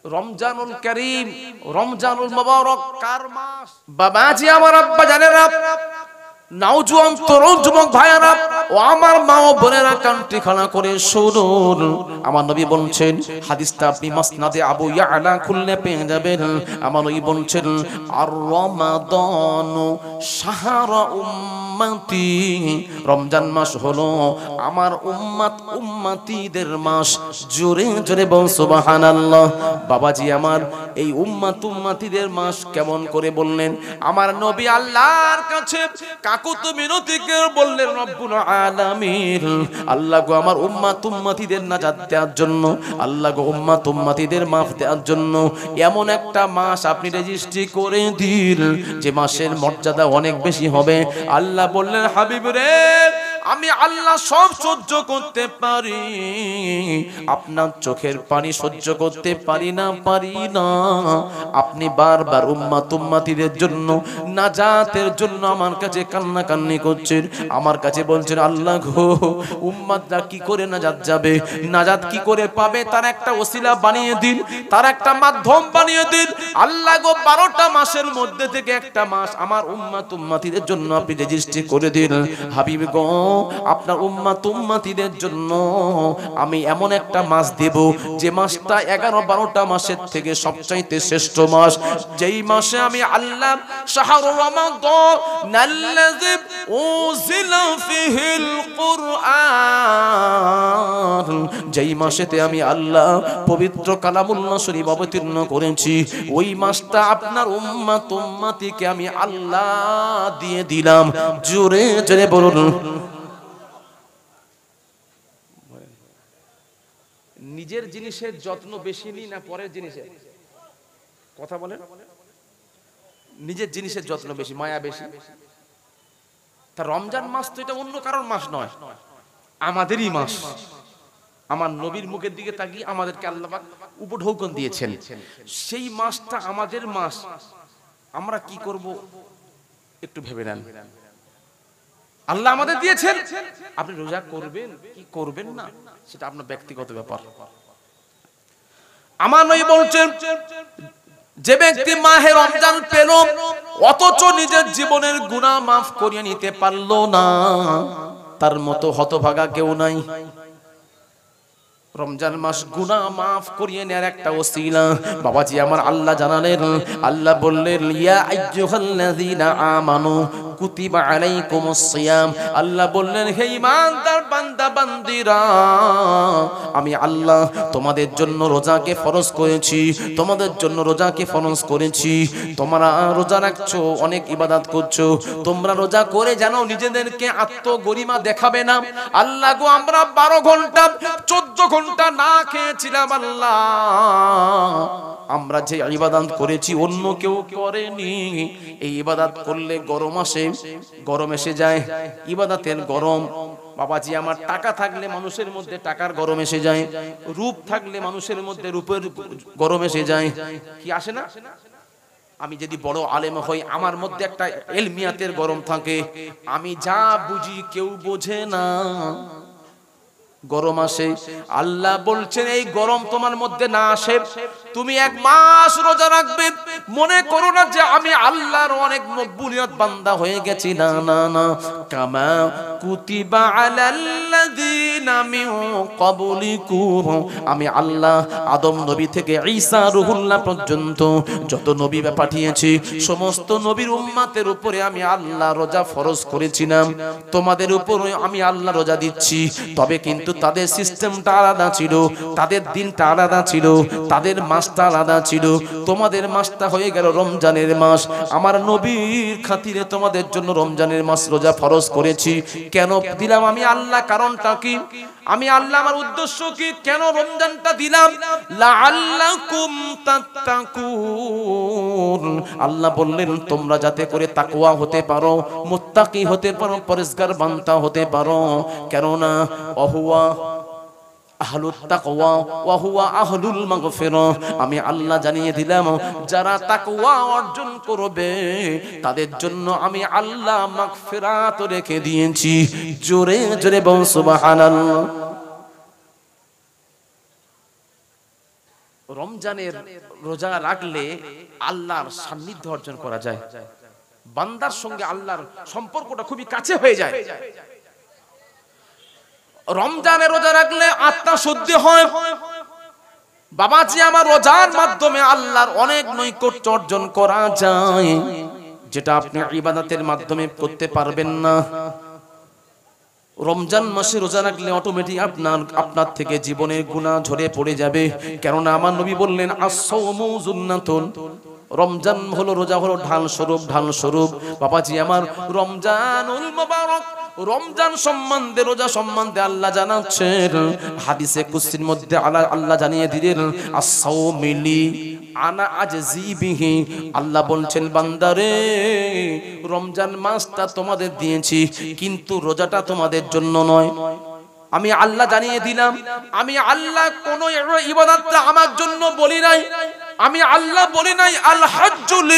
রমজানুল কারীম, রমজানুল মুবারক কার মাস? বাবাজি আমার, আব্বা জানেরা, নওজোয়ান তরুণ যুবক ভাইয়েরা ও আমার মা ও বোনেরা, কানটি খাড়া করে শুনুন। আমার নবী বলছেন, হাদিসটা আপনি মাসনাদে আবু ইয়ালা খুললে পেয়ে যাবেন। আমার নবী বলছেন, আর রমাদানু শাহরা উম্মতি, রমজান মাস হলো আমার উম্মত উম্মতিদের মাস। জোরে জোরে বল সুবহানাল্লাহ। বাবাজি আমার, এই উম্মত উম্মতিদের মাস কেমন করে বললেন? আমার নবী আল্লাহর কাছে কাকুত মিনতি করে বললেন, রব্বুল আলামিন, আল্লাহ গো আমার উম্মত উম্মতিদের নাজাত দেওয়ার জন্য, আল্লাহ গো উম্মত উম্মতিদের মাফ দেওয়ার জন্য এমন একটা মাস আপনি রেজিস্ট্রি করে দিন যে মাসের মর্যাদা অনেক বেশি হবে। আল্লাহ বললেন, হাবিব রে, আমি আল্লাহ সব সহ্য করতে পারি, আপনার চোখের পানি সহ্য করতে পারি না। আপনি বারবার উম্মত উম্মতিদের জন্য, নাজাতের জন্য আমার কাছে কান্নাকান্নি করছেন, আমার কাছে বলছেন, আল্লাহ গো উম্মতরা কি করে নাজাত যাবে, নাজাত কি করে পাবে, তার একটা ওসিলা বানিয়ে দিন, তার একটা মাধ্যম বানিয়ে দিন। আল্লাহ গো 12টা মাসের মধ্যে থেকে একটা মাস আমার উম্মত উম্মতিদের জন্য আপনি রেজিস্ট্রি করে দিন। হাবিব গো, আপনার উম্মত উম্মতিদের জন্য আমি এমন একটা মাস দেব যে মাসটা 11-12টা মাসের থেকে সবচাইতে শ্রেষ্ঠ মাস, যেই মাসে আমি আল্লাহ শাহরু রমাদানাল্লাযী উনজিলা ফীহিল কুরআন, যেই মাসেতে আমি আল্লাহ পবিত্র কালামুল্লাহ শরীফ অবতীর্ণ করেছি, ওই মাসটা আপনার উম্মত উম্মতিকে আমি আল্লাহ দিয়ে দিলাম। জোরে জোরে বলুন। নিজের জিনিসের যত্ন বেশি নি না পরের জিনিসের? কথা বলেন। নিজের জিনিসের যত্ন বেশি, মায়া বেশি। তা রমজান মাস তো এটা অন্য কারোর মাস নয়, আমাদেরই মাস। আমার নবীর মুখের দিকে তাকিয়ে আমাদেরকে আল্লাহ পাক উপঢৌকন দিয়েছেন, সেই মাসটা আমাদের মাস। আমরা কি করব একটু ভেবে নেন। আল্লাহ আমাদের দিয়েছেন, আপনি রোজা করবেন কি করবেন না সেটা আপনার ব্যক্তিগত ব্যাপার। আমার নবী বলছেন, যে ব্যক্তি মাহে রমজান পেল অথচ নিজের জীবনের গুনাহ মাফ করিয়ে নিতে পারল না, তার মতো হতভাগা কেউ নাই। রমজান মাস গুনাহ মাফ করিয়ে নেয়ার একটা ওসিলা। বাবাজি আমার, আল্লাহ জানালেন, আল্লাহ বললেন, ইয়া আইয়ুহাল্লাযীনা আমানু কুতিবা আলাইকুমুস সিয়াম। আল্লাহ বললেন, হে ঈমানদার বান্দা বান্দীরা, আমি আল্লাহ তোমাদের জন্য রোজাকে ফরজ করেছি, তোমাদের জন্য রোজাকে ফরজ করেছি। তোমরা রোজা রাখছো, অনেক ইবাদত করছো, তোমরা রোজা করে জানো নিজেদেরকে আত্মগরিমা দেখাবে না। আল্লাহ গো, আমরা 12 ঘন্টা 14 ঘন্টা না খেয়েছিলাম আল্লাহ, আমরা যে ইবাদত করেছি অন্য কেউ করেনি। এই ইবাদত করলে গরম আসে, গরম এসে যায়, ইবাদতের গরম। বাবাজি আমার, টাকা থাকলে মানুষের মধ্যে টাকার গরম এসে যায়, রূপ থাকলে মানুষের মধ্যে রূপের গরম এসে যায়, কি আসে না? আমি যদি বড় আলেম হই, আমার মধ্যে একটা ইলমিয়াতের গরম থাকে, আমি যা বুঝি কেউ বোঝে না, গরম আসে। আল্লাহ বলছেন, এই গরম তোমার মধ্যে না আসে, তুমি 1 মাস রোজা রাখবে, মনে করো না যে আমি আল্লাহর অনেক মকবুলিয়ত বান্দা হয়ে গেছি, না না না। কামা কুতিবা আলাল্লাযীনা মিন ক্বাবলিকুম, আমি আল্লাহ আদম নবী থেকে ঈসা রূহুল্লাহ পর্যন্ত যত নবী পাঠিয়েছি, সমস্ত নবীর উম্মতের উপরে আমি আল্লাহ রোজা ফরজ করেছিলাম। তোমাদের উপরে আমি আল্লাহ রোজা দিচ্ছি, তবে কিন্তু তাদের সিস্টেমটা আলাদা ছিল, তাদের দিনটা আলাদা ছিল, তাদের মাসটা আলাদা ছিল। তোমাদের মাসটা হয়ে গেল রমজানের মাস। আমার নবীর খাতিরে তোমাদের জন্য রমজানের মাস রোজা ফরজ করেছি। কেন দিলাম আমি আল্লাহ? কারণটা কি? আমি আল্লাহ, আমার উদ্দেশ্য কি? কেন রমজানটা দিলাম? লাআল্লাকুম তাত্তাকুন। আল্লাহ বললেন, তোমরা যাতে করে তাকওয়া হতে পারো, মুত্তাকি হতে পারো, পরেজগার বান্দা হতে পারো। কেননা ওহুয়া আহলুত তাকওয়া ওয়া হুয়া আহলুল মাগফিরাহ। আমি আল্লাহ জানিয়ে দিলাম, যারা তাকওয়া অর্জন করবে তাদের জন্য আমি আল্লাহ মাগফিরাত রেখে দিয়েছি। জোরে জোরে বল সুবহানাল্লাহ। রমজানের রোজা রাখলে আল্লাহর সান্নিধ্য অর্জন করা যায়, বান্দার সঙ্গে আল্লাহর সম্পর্কটা খুবই কাছে হয়ে যায়। রমজানে রোজা রাখলে আত্মা শুদ্ধি হয়। বাবাজি আমার, রোজার মাধ্যমে আল্লাহর অনেক নৈকট্য অর্জন করা যায়, যেটা আপনি ইবাদতের মাধ্যমে করতে পারবেন না। রমজান মাসে রোজা রাখলে অটোমেটিক আপনার থেকে জীবনের গুনাহ ঝরে পড়ে যাবে। কেননা আমার নবী বললেন, আস-সাওমু জুন্নাতুন, রমজান হলো, রোজা হলো ঢাল স্বরূপ, ঢাল স্বরূপ। বাবাজি আমার, রমজানুল মুবারক, রমজান সম্বন্ধে, রোজা সম্বন্ধে আল্লাহ জানাচ্ছেন হাদিসে কুদসির মধ্যে আল্লাহ জানিয়ে দিলেন, আস-সাওমিলি আনা আজজি বিহি, আল্লাহ বলছেন বান্দারে রমজান মাসটা তোমাদের দিয়েছি, কিন্তু রোজাটা তোমাদের জন্য নয়। আমি আল্লাহ জানিয়ে দিলাম, আমি আল্লাহ কোন ইবাদতটা আমার জন্য বলি নাই। আমি আল্লাহ বলি নাই আল হজ্জুল,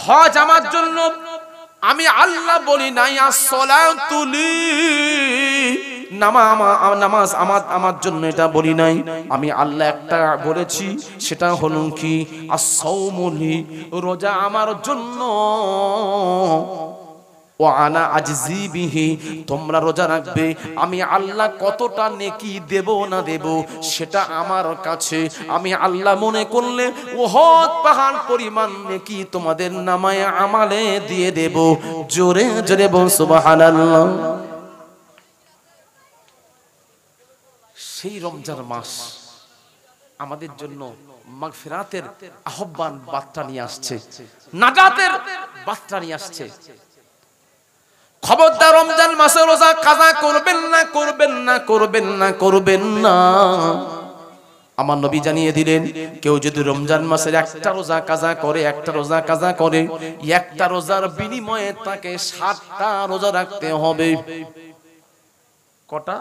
হজ আমার জন্য। আমি আল্লাহ বলি নাই as-সালাতুল, নামাজ আমার জন্য, এটা বলি নাই। আমি আল্লাহ একটা বলেছি, সেটা হলো কি as-সাওমুলি, রোজা আমার জন্য। ও আনা আজজি বিহি, তোমরা রোজা রাখবে, আমি আল্লাহ কতটা নেকি দেব না দেব সেটা আমার কাছে, আমি আল্লাহ মনে করলে উহুদ পাহাড় পরিমাণ নেকি তোমাদের নামায়ে আমালে দিয়ে দেব। জোরে জোরে বল সুবহানাল্লাহ। সেই রমজান মাস আমাদের জন্য মাগফিরাতের আহ্বান বার্তা নিয়ে আসছে, নাজাতের বার্তা নিয়ে আসছে। খবরদার রমজান মাসে রোজা কাজা করবেন না, করবেন না, করবেন না, করবেন না। আমার নবী জানিয়ে দিলেন, কেউ যদি রমজান মাসের একটা রোজা কাজা করে, একটা রোজা কাজা করে, একটা রোজার বিনিময়ে তাকে 7টা রোজা রাখতে হবে। কটা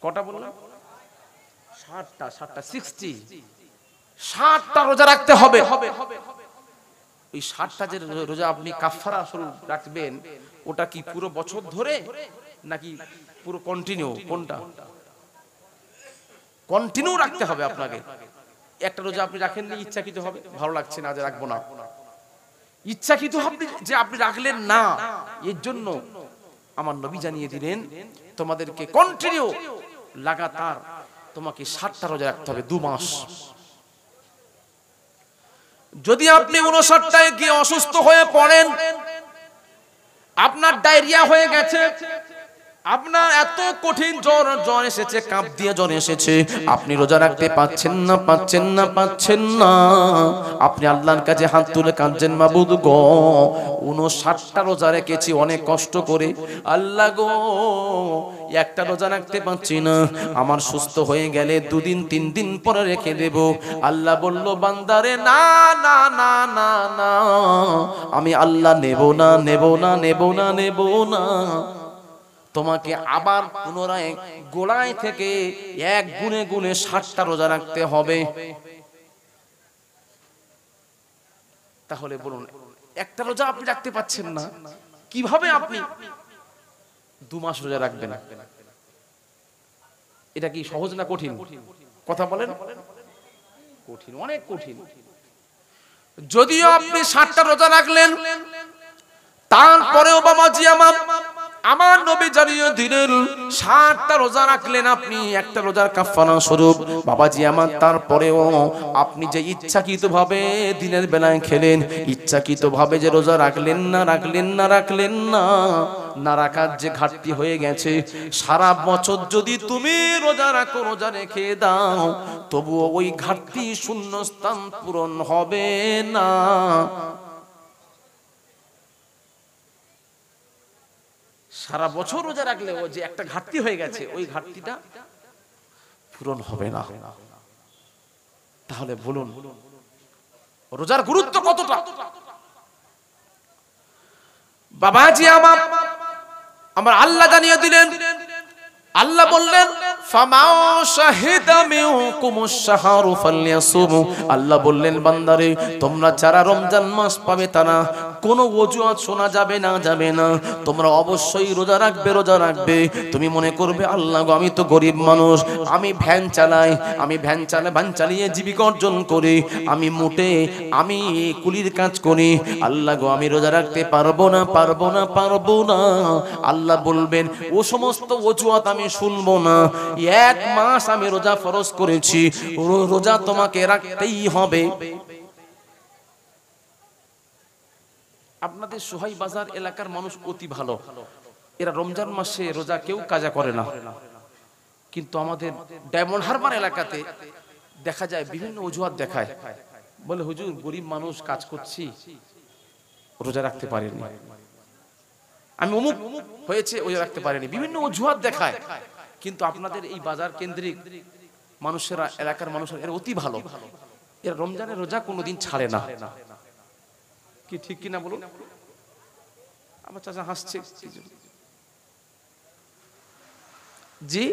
কটা বললাম? 7টা, 60, 7টা রোজা রাখতে হবে। ওই 7টা যে রোজা আপনি কাফারা স্বরূপ রাখবেন, ওটা কি পুরো বছর ধরে নাকি পুরো কন্টিনিউ? কোনটা? কন্টিনিউ রাখতে হবে আপনাকে। একটা রোজা আপনি রাখেননি, ইচ্ছাকৃত হবে, ভালো লাগছে না যে রাখবো না, ইচ্ছাকৃত যে আপনি রাখলেন না, এর জন্য আমার নবী জানিয়ে দিলেন তোমাদেরকে কন্টিনিউ লাগাতার তোমাকে 7টা রোজা রাখতে হবে 2 মাস। যদি আপনি 59টায় গিয়ে অসুস্থ হয়ে পড়েন, আপনার ডায়রিয়া হয়ে গেছে, আপনার এত কঠিন জ্বর এসেছে, কাঁপ দিয়ে জ্বর এসেছে, আপনি রোজা রাখতে পাচ্ছেন না, পাচ্ছেন না, পাচ্ছেন না, আপনি আল্লাহর কাছে হাত তুলে কাঁদছেন, মাবুদ গো 59টা রোজা রেখেছি অনেক কষ্ট করে, আল্লাহ গো একটা রোজা রাখতে পাচ্ছি না, আমার সুস্থ হয়ে গেলে 2 দিন 3 দিন পরে রেখে দেব। আল্লাহ বলল, বান্দারে না না না না না, আমি আল্লাহ নেব না, নেব না, নেব না, নেব না। তোমাকে আবার পুনরায় গোড়ায় থেকে 1 গুণে গুণে 7টা রোজা রাখতে হবে। তাহলে বলুন, একটা রোজা আপনি রাখতে পাচ্ছেন না, কিভাবে আপনি 2 মাস রোজা রাখবেন? এটা কি সহজ না কঠিন? কথা বলেন। কঠিন, অনেক কঠিন। যদিও আপনি 7টা রোজা রাখলেন, তারপরেও বাবাজি আমার নবী জানিয়ে দিলেন 7টা রোজা রাখলেন আপনি, একটা রোজার কাফারা স্বরূপ। বাবাজি আমার, তারপরেও আপনি যে ইচ্ছাকৃতভাবে দিনের বেলায় খেলেন, ইচ্ছাকৃতভাবে যে রোজা রাখলেন না, রাখলেন না, রাখলেন না, না রাখার যে ঘাটতি হয়ে গেছে, সারা বছর যদি তুমি রোজা রাখো, রোজা রেখে দাও, তবুও ওই ঘাটতি শূন্যস্থান পূরণ হবে না। সারা বছর রোজা রাখলে ও যে একটা ঘাটতি হয়ে গেছে, ওই ঘাটতিটা পূরণ হবে না। তাহলে বলুন রোজার গুরুত্ব কতটা? বাবাজি আমার আল্লাহ জানিয়ে দিলেন, আল্লাহ বললেন, আল্লাহ বললেন, বান্দারে তোমরা যারা রমজান মাস পাবে তারা কোনো অজুহাত শোনা যাবে না। তোমরা অবশ্যই রোজা রাখবে। তুমি মনে করবে আল্লাহ গো আমি তো গরিব মানুষ, আমি ভ্যান চালিয়ে জীবিকা অর্জন করি, আমি কুলির কাজ করি, আল্লাহ গো আমি রোজা রাখতে পারবো না। আল্লাহ বলবেন ও সমস্ত অজুহাত আমি শুনবো না। 1 মাস আমি রোজা ফরজ করেছি, রোজা তোমাকে রাখতেই হবে। আপনাদের সোহাই বাজার এলাকার মানুষ অতি ভালো, এরা রমজান মাসে রোজা কেউ কাজা করে না। কিন্তু আমাদের ডায়মন্ড হারবার এলাকাতে দেখা যায় বিভিন্ন অজুহাত দেখায়, বলে হুজুর গরিব মানুষ কাজ করছি, রোজা রাখতে পারিনি, আমি অমুক হয়েছে রোজা রাখতে পারিনি, বিভিন্ন অজুহাত দেখায়। কিন্তু আপনাদের এই বাজার কেন্দ্রিক মানুষেরা, এলাকার মানুষেরা এরা অতি ভালো, এরা রমজানের রোজা কোনোদিন ছাড়ে না। কি ঠিক কিনা বলুন? আমার চাচা হাসছে। জি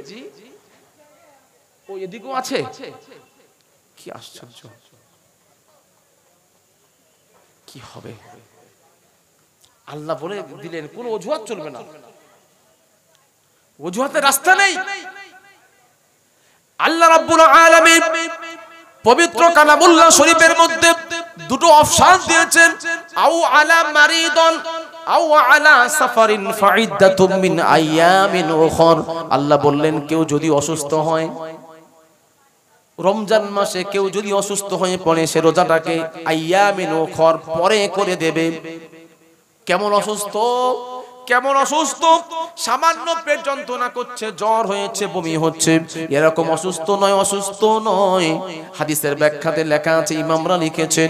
ও এদিকেও আছে, কি আশ্চর্য, কি হবে? আল্লাহ বলে দিলেন কোন অজুহাত চলবে না, অজুহাতের রাস্তা নেই। আল্লাহ রাব্বুল আলামিন পবিত্র কালামুল্লাহ শরীফের মধ্যে দুটো অপশন দিয়েছেন, আও আলা মারিদন আও আলা সাফারিন ফাইদ্দাতুম মিন আইয়ামিন উখর। আল্লাহ বললেন কেউ যদি অসুস্থ হয়, রমজান মাসে কেউ যদি অসুস্থ হয়ে পড়ে, সে রোজাটাকে আইয়ামিন উখর পরে করে দেবে। কেমন অসুস্থ? সামান্য পেট যন্ত্রণা করছে, জ্বর হয়েছে, বমি হচ্ছে, এরকম অসুস্থ নয়। হাদিসের ব্যাখ্যাতে লেখা আছে, ইমামরা লিখেছেন,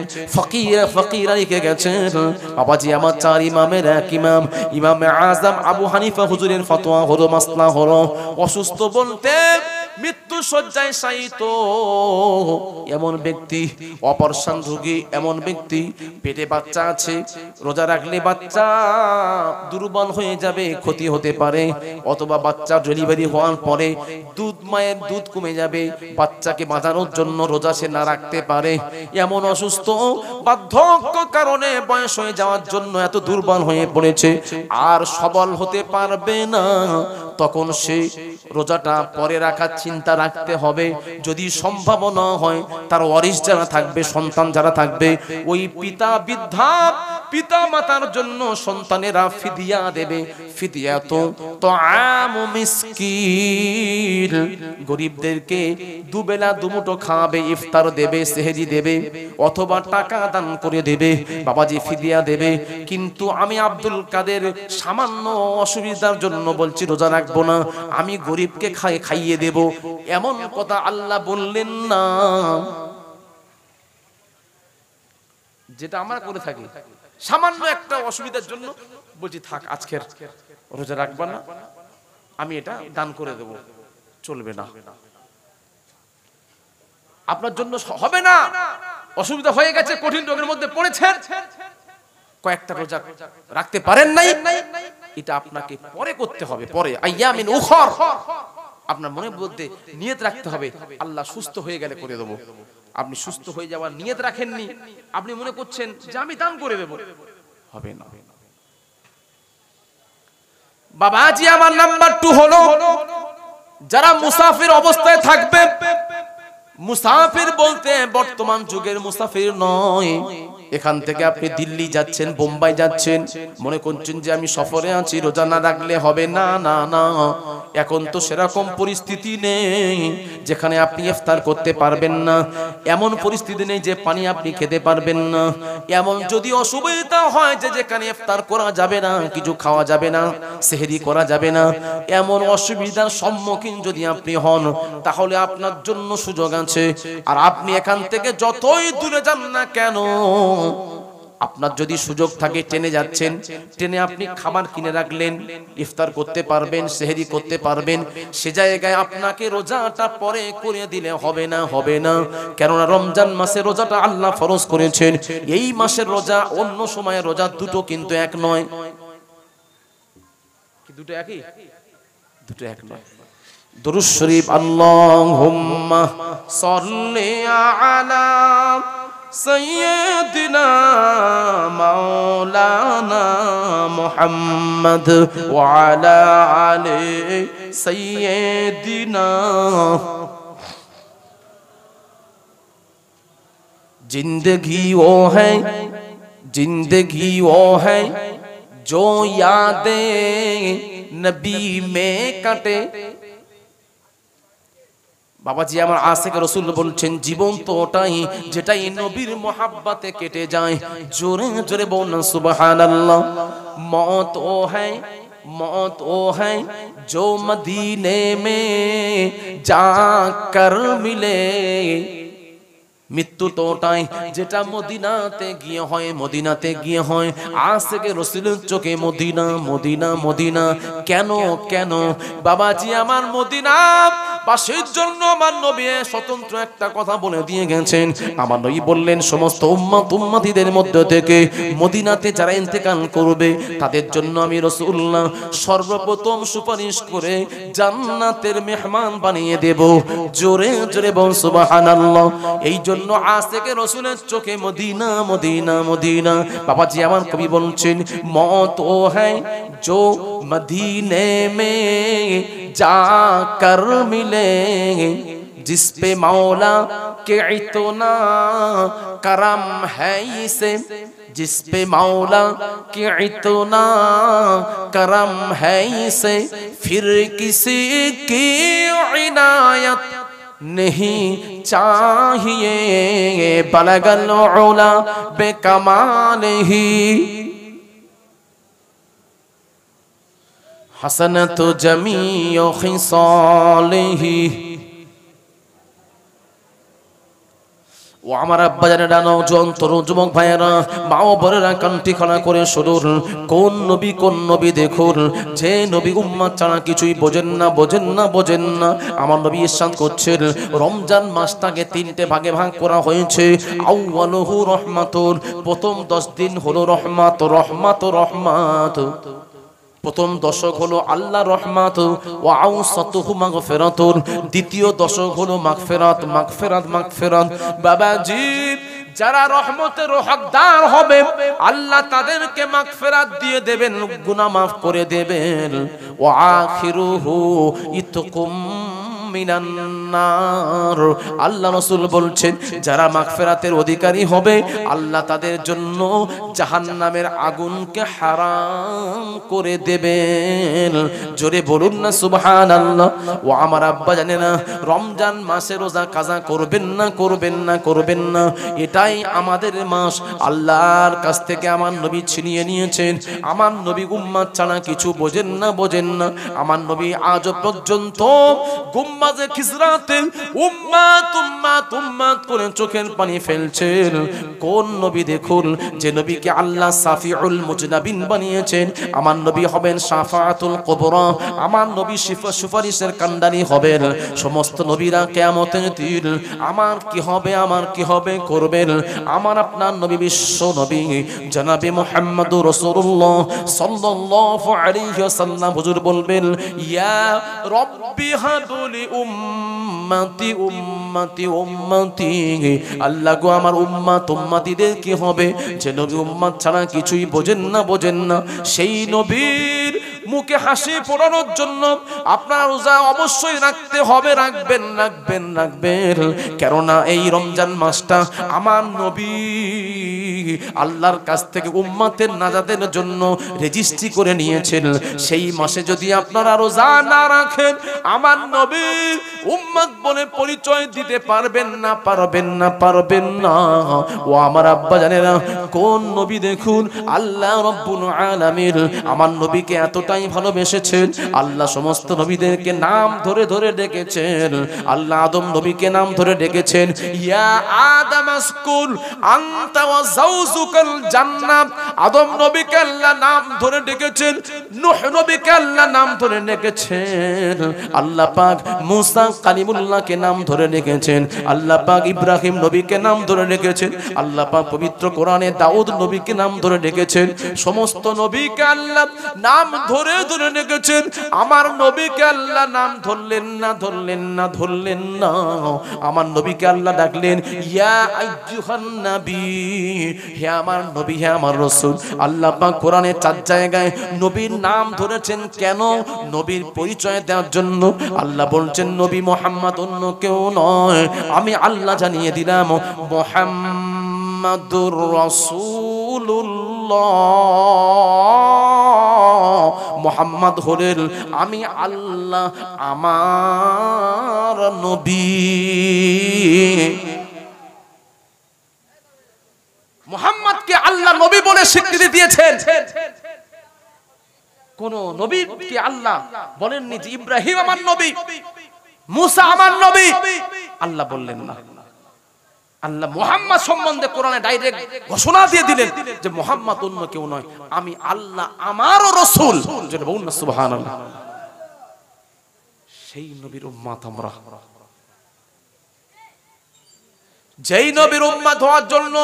ফকিরা লিখে গেছেন। বাবাজি আমার 4 ইমামের এক ইমামে আজম আবু হানিফা হুজুরের ফতোয়া হলো, মাসলা হলো, অসুস্থ বলতে মৃত্যু শয্যায় শায়িত এমন ব্যক্তি, অপারেশন রোগী এমন ব্যক্তি, পেটে বাচ্চা আছে, রোজা রাখলে বাচ্চা দুর্বল হয়ে যাবে, ক্ষতি হতে পারে, অথবা বাচ্চা ডেলিভারি হওয়ার পরে মায়ের দুধ কমে যাবে, বাচ্চাকে বাঁচানোর জন্য রোজা সে না রাখতে পারে, এমন অসুস্থ, বার্ধক্য কারণে বয়স হয়ে যাওয়ার জন্য এত দুর্বল হয়ে পড়েছে, আর সবল হতে পারবে না, তখন সে রোজাটা পরে রাখার চিন্তা রাখতে হবে। যদি সম্ভব না হয়, তার ওয়ারিশ যারা থাকবে, সন্তান যারা থাকবে, ওই পিতা মাতার জন্য সন্তানেরা ফিদিয়া দেবে। ফিদিয়া তো আমু মিসকিন, গরিবদেরকে দুবেলা দুমুঠো খাওয়াবে, ইফতার দেবে, সেহরি দেবে, অথবা টাকা দান করে দেবে, বাবাজি ফিদিয়া দেবে। কিন্তু আমি আব্দুল কাদের সামান্য অসুবিধার জন্য বলছি রোজা রাখবো না, আমি গরিবকে খাইয়ে দেব, এমন কথা আল্লাহ বললেন না। যেটা আমরা করে থাকি, সামান্য একটা অসুবিধার জন্য বলছি থাক আজকের রোজা রাখবা না, আমি এটা দান করে দেব, চলবে না, আপনার জন্য হবে না। অসুবিধা হয়ে গেছে, কঠিন রোগের মধ্যে পড়েছেন, কয়েকটা রোজা রাখতে পারেন নাই, এটা আপনাকে পরে করতে হবে, পরে আইয়ামিন উখর। আপনার মনের মধ্যে নিয়ত রাখতে হবে, আল্লাহ সুস্থ হয়ে গেলে করে দেব। আপনি সুস্থ হয়ে যাওয়ার নিয়ত রাখেননি, আপনি মনে করছেন যে আমি দান করে দেব, হবে না। বাবাজি আমার নাম্বার 2 হলো, যারা মুসাফির অবস্থায় থাকবে। মুসাফির বলতে বর্তমান যুগের মুসাফির নয়, এখান থেকে আপনি দিল্লি যাচ্ছেন, বোম্বাই যাচ্ছেন, মনে করছেন যে আমি সফরে আছি, রোজা না রাখলে হবে না। এখন তো সেরকম পরিস্থিতি নেই যেখানে আপনি ইফতার করতে পারবেন না, এমন পরিস্থিতি নেই যে পানি আপনি খেতে পারবেন না, এমন যদি অসুবিধা হয় যে যেখানে ইফতার করা যাবে না, কিছু খাওয়া যাবে না, সেহরি করা যাবে না, এমন অসুবিধার সম্মুখীন যদি আপনি হন, তাহলে আপনার জন্য সুযোগ আছে। আর আপনি এখান থেকে যতই দূরে যান না কেন, আপনার যদি সুযোগ থাকে, ট্রেনে যাচ্ছেন, ট্রেনে আপনি খাবার কিনে রাখলেন, ইফতার করতে পারবেন, সেহরি করতে পারবেন, সে জায়গায় আপনাকে রোজাটা পরে করে দিলে হবে না। কেননা রমজান মাসে রোজাটা আল্লাহ ফরজ করেছেন। এই মাসের রোজা অন্য সময়ের রোজা দুটো কিন্তু এক নয়। কি দুটো একই? দুটো এক নয়। দুরূদ শরীফ, আল্লাহুম্মা সাল্লি আলা سيدنا مولانا محمد وعلى آل سيدنا जिंदगी वो है जो यादें नबी में कटे বাবাজি আমার আশিক রাসূল বলছেন জীবন তো ওটাই যেটাই নবীর মোহাব্বতে কেটে যায় জোরে জোরে বলুন সুবহানাল্লাহ मौत वो है जो मदीने में जाकर मिले মৃত্যু তো ওটাই যেটা মদিনাতে গিয়ে হয় আশিকে রাসূলের চোখে মদিনা মদিনা মদিনা কেন কেন বাবাজি আমার মদিনা বাসের জন্য আমার নবী স্বতন্ত্র একটা কথা বলে দিয়ে গেছেন আমার নবী বললেন সমস্ত উম্মতিদের মধ্য থেকে মদিনাতে যারা ইন্তেকাল করবে তাদের জন্য আমি রাসূলুল্লাহ সর্বপ্রথম সুপারিশ করে জান্নাতের মেহমান বানিয়ে দেব জোরে জোরে বল সুবহানাল্লাহ এই জন্য আশিকে রাসূলের চোখে মদিনা মদিনা মদিনা বাবাজি আমার কবি বলছেন মौत वो है जो मदीने में जाकर मिले जिस पे मौला के इतना करम है इसे जिस पे मौला के इतना करम है इसे फिर किसी की इनायत नहीं चाहिए बलगल उला बेकमाल ही हसनत जमीओ खिसालिही ও আমার আব্বা জানেরা নওজোয়ান তরুণ যুবক ভাইয়েরা মা ও বোনেরা কণ্ঠি খোলা করে শুনুন কোন নবী দেখুন যে নবী উম্মত ছাড়া কিছুই বোঝেন না আমার নবী ইরশাদ করছেন রমজান মাসটাকে তিনটে ভাগে ভাগ করা হয়েছে আউয়ালুহু রহমাতুন প্রথম 10 দিন হলো রহমত প্রথম দশক হলো আল্লাহর রহমত ওয়া আউসাতুহু মাগফিরাতুন দ্বিতীয় দশক হলো মাগফিরাত বাবাজি যারা রহমতের হকদার হবে আল্লাহ তাদেরকে মাগফিরাত দিয়ে দেবেন গুনাহ maaf করে দেবেন ওয়া আখিরুহু ইতকুম মিনান্নার আল্লাহ রাসূল বলছেন যারা মাগফিরাতের অধিকারী হবে আল্লাহ তাদের জন্য জাহান্নামের আগুনকে হারাম করে দেবেন জোরে বলুন না সুবহানাল্লাহ ও আমার আব্বা জানেন না রমজান মাসে রোজা কাজা করবেন না এটাই আমাদের মাস আল্লাহর কাছ থেকে আমার নবী ছিনিয়ে নিয়েছেন আমার নবী উম্মত ছাড়া কিছু বোঝেন না আমার নবী আজ পর্যন্ত গুম্বাজে খিজরাতে উম্মাত করে চোখের পানি ফেলছেন কোন নবী দেখুন যে নবীকে আল্লাহ সাফিউল মুজনাবিন বানিয়েছেন আমার নবী হবেন শাফাআতুল কুবরা আমার নবী সুপারিশের কান্ডারি হবেন সমস্ত নবীরা কিয়ামতের দিন আমার কি হবে করবেন আমার আপনার নবী বিশ্ব নবী জনাবে মুহাম্মদুর রাসূলুল্লাহ সাল্লাল্লাহু আলাইহি ওয়াসাল্লাম হুজুর বলবেন ইয়া রব্বি হাবলি উম্মতি আল্লাহ গো আমার উম্মতিদের কি হবে যে নবী উম্মত ছাড়া কিছুই বোঝেন না সেই নবীর মুখে হাসি ফোটানোর জন্য আপনার রোজা অবশ্যই রাখতে হবে রাখবেন কেননা এই রমজান মাসটা আমার নবী আল্লাহর কাছ থেকে উম্মতের নাজাতের জন্য রেজিস্ট্রি করে নিয়েছেন সেই মাসে যদি আপনারা রোজা না রাখেন আমার নবী উম্মত বলে পরিচয় দিতে পারবেন না ও আমার আব্বা জানেরা কোন নবী দেখুন আল্লাহ রাব্বুল আলামিন আমার নবীকে এতটাই ভালোবেসেছেন আল্লাহ সমস্ত নবীদেরকে নাম ধরে ডেকেছেন আল্লাহ আদম নবীকে নাম ধরে ডেকেছেন ইয়া আদম আসকুল আনতা ওয়া যাওজুকাল জান্নাত আদম নবীকে আল্লাহ নাম ধরে ডেকেছেন নূহ নবীকে আল্লাহ নাম ধরে ডেকেছেন আল্লাহ পাক মুসা কালিমুল্লাহকে নাম ধরে ডেকেছেন আল্লাহ পাক ইব্রাহিম নবীকে নাম ধরে ডেকেছেন আল্লাহ পাক পবিত্র কোরআনে দাউদ নবীকে নাম ধরে ডেকেছেন সমস্ত নবীকে আল্লাহ নাম ধরে ধরে ধরে ডেকেছেন আমার নবীকে আল্লাহ নাম ধরলেন না ধরলেন না ধরলেন না আমার নবীকে আল্লাহ ডাকলেন ইয়া আইয়ুহান নবী হে আমার নবী হে আমার রাসূল আল্লাহ পাক কোরআনে 4 জায়গায় নবীর নাম ধরেছেন কেন নবীর পরিচয় দেওয়ার জন্য আল্লাহ বলছেন নবী মুহাম্মদ অন্য কেউ নয় আমি আল্লাহ জানিয়ে দিলাম মুহাম্মাদুর রাসূলুল্লাহ মুহাম্মদ হলেন আমি আল্লাহ আমার নবী মুহাম্মদকে আল্লাহ নবী বলে স্বীকৃতি দিয়েছেন কোন নবীকে আল্লাহ বলেননি যে ইব্রাহিম আমার নবী মুসা আমার নবী আল্লাহ বললেন না আল্লাহ মুহাম্মদ সম্বন্ধে কোরআনে ডাইরেক্ট ঘোষণা দিয়ে দিলেন যে মুহাম্মদ অন্য কেউ নয় আমি আল্লাহ আমারও রাসূল যেটা বলুন না সুবহানাল্লাহ সেই নবীর উম্মত আমরা যেই নবীর উম্মত হওয়ার জন্য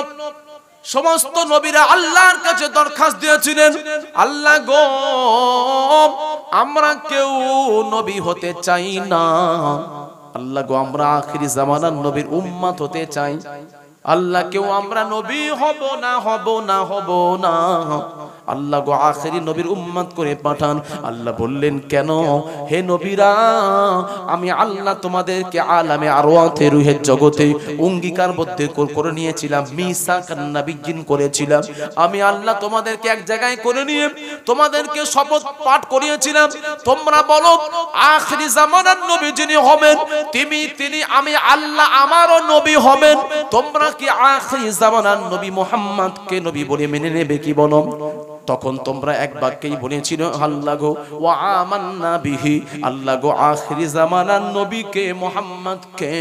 সমস্ত নবীরা আল্লাহর কাছে দরখাস্ত দিয়েছিলেন আল্লাহ গো আমরা কেউ নবী হতে চাই না আল্লাহ গো আমরা আখিরি জামানার নবীর উম্মত হতে চাই আল্লাহ কেউ আমরা নবী হব না হব না হব না আল্লাহ গো আখিরি নবীর উম্মত করে পাঠান আল্লাহ বললেন কেন হে নবীরা আমি আল্লাহ তোমাদেরকে আলামে আরওয়াতে রূহের জগতে অঙ্গীকারবদ্ধ করে নিয়েছিলাম মিসাকান নাবিয়্যিন করেছিলাম আমি আল্লাহ তোমাদেরকে এক জায়গায় করে নিয়ে তোমাদেরকে শপথ পাঠ করিয়েছিলাম তোমরা বলো আখিরি জামানার নবী যিনি হবেন তিনি আমি আল্লাহ আমারও নবী হবেন তোমরা কি আখিরি জামানার নবী মুহাম্মদকে নবী বলে মেনে নেবে কি বলো তখন তোমরা এক বাক্যেই বলেছিল আল্লাহ গো ওয়া আমান্না বিহি আল্লাহ গো আখিরি জামানার নবীকে মুহাম্মদকে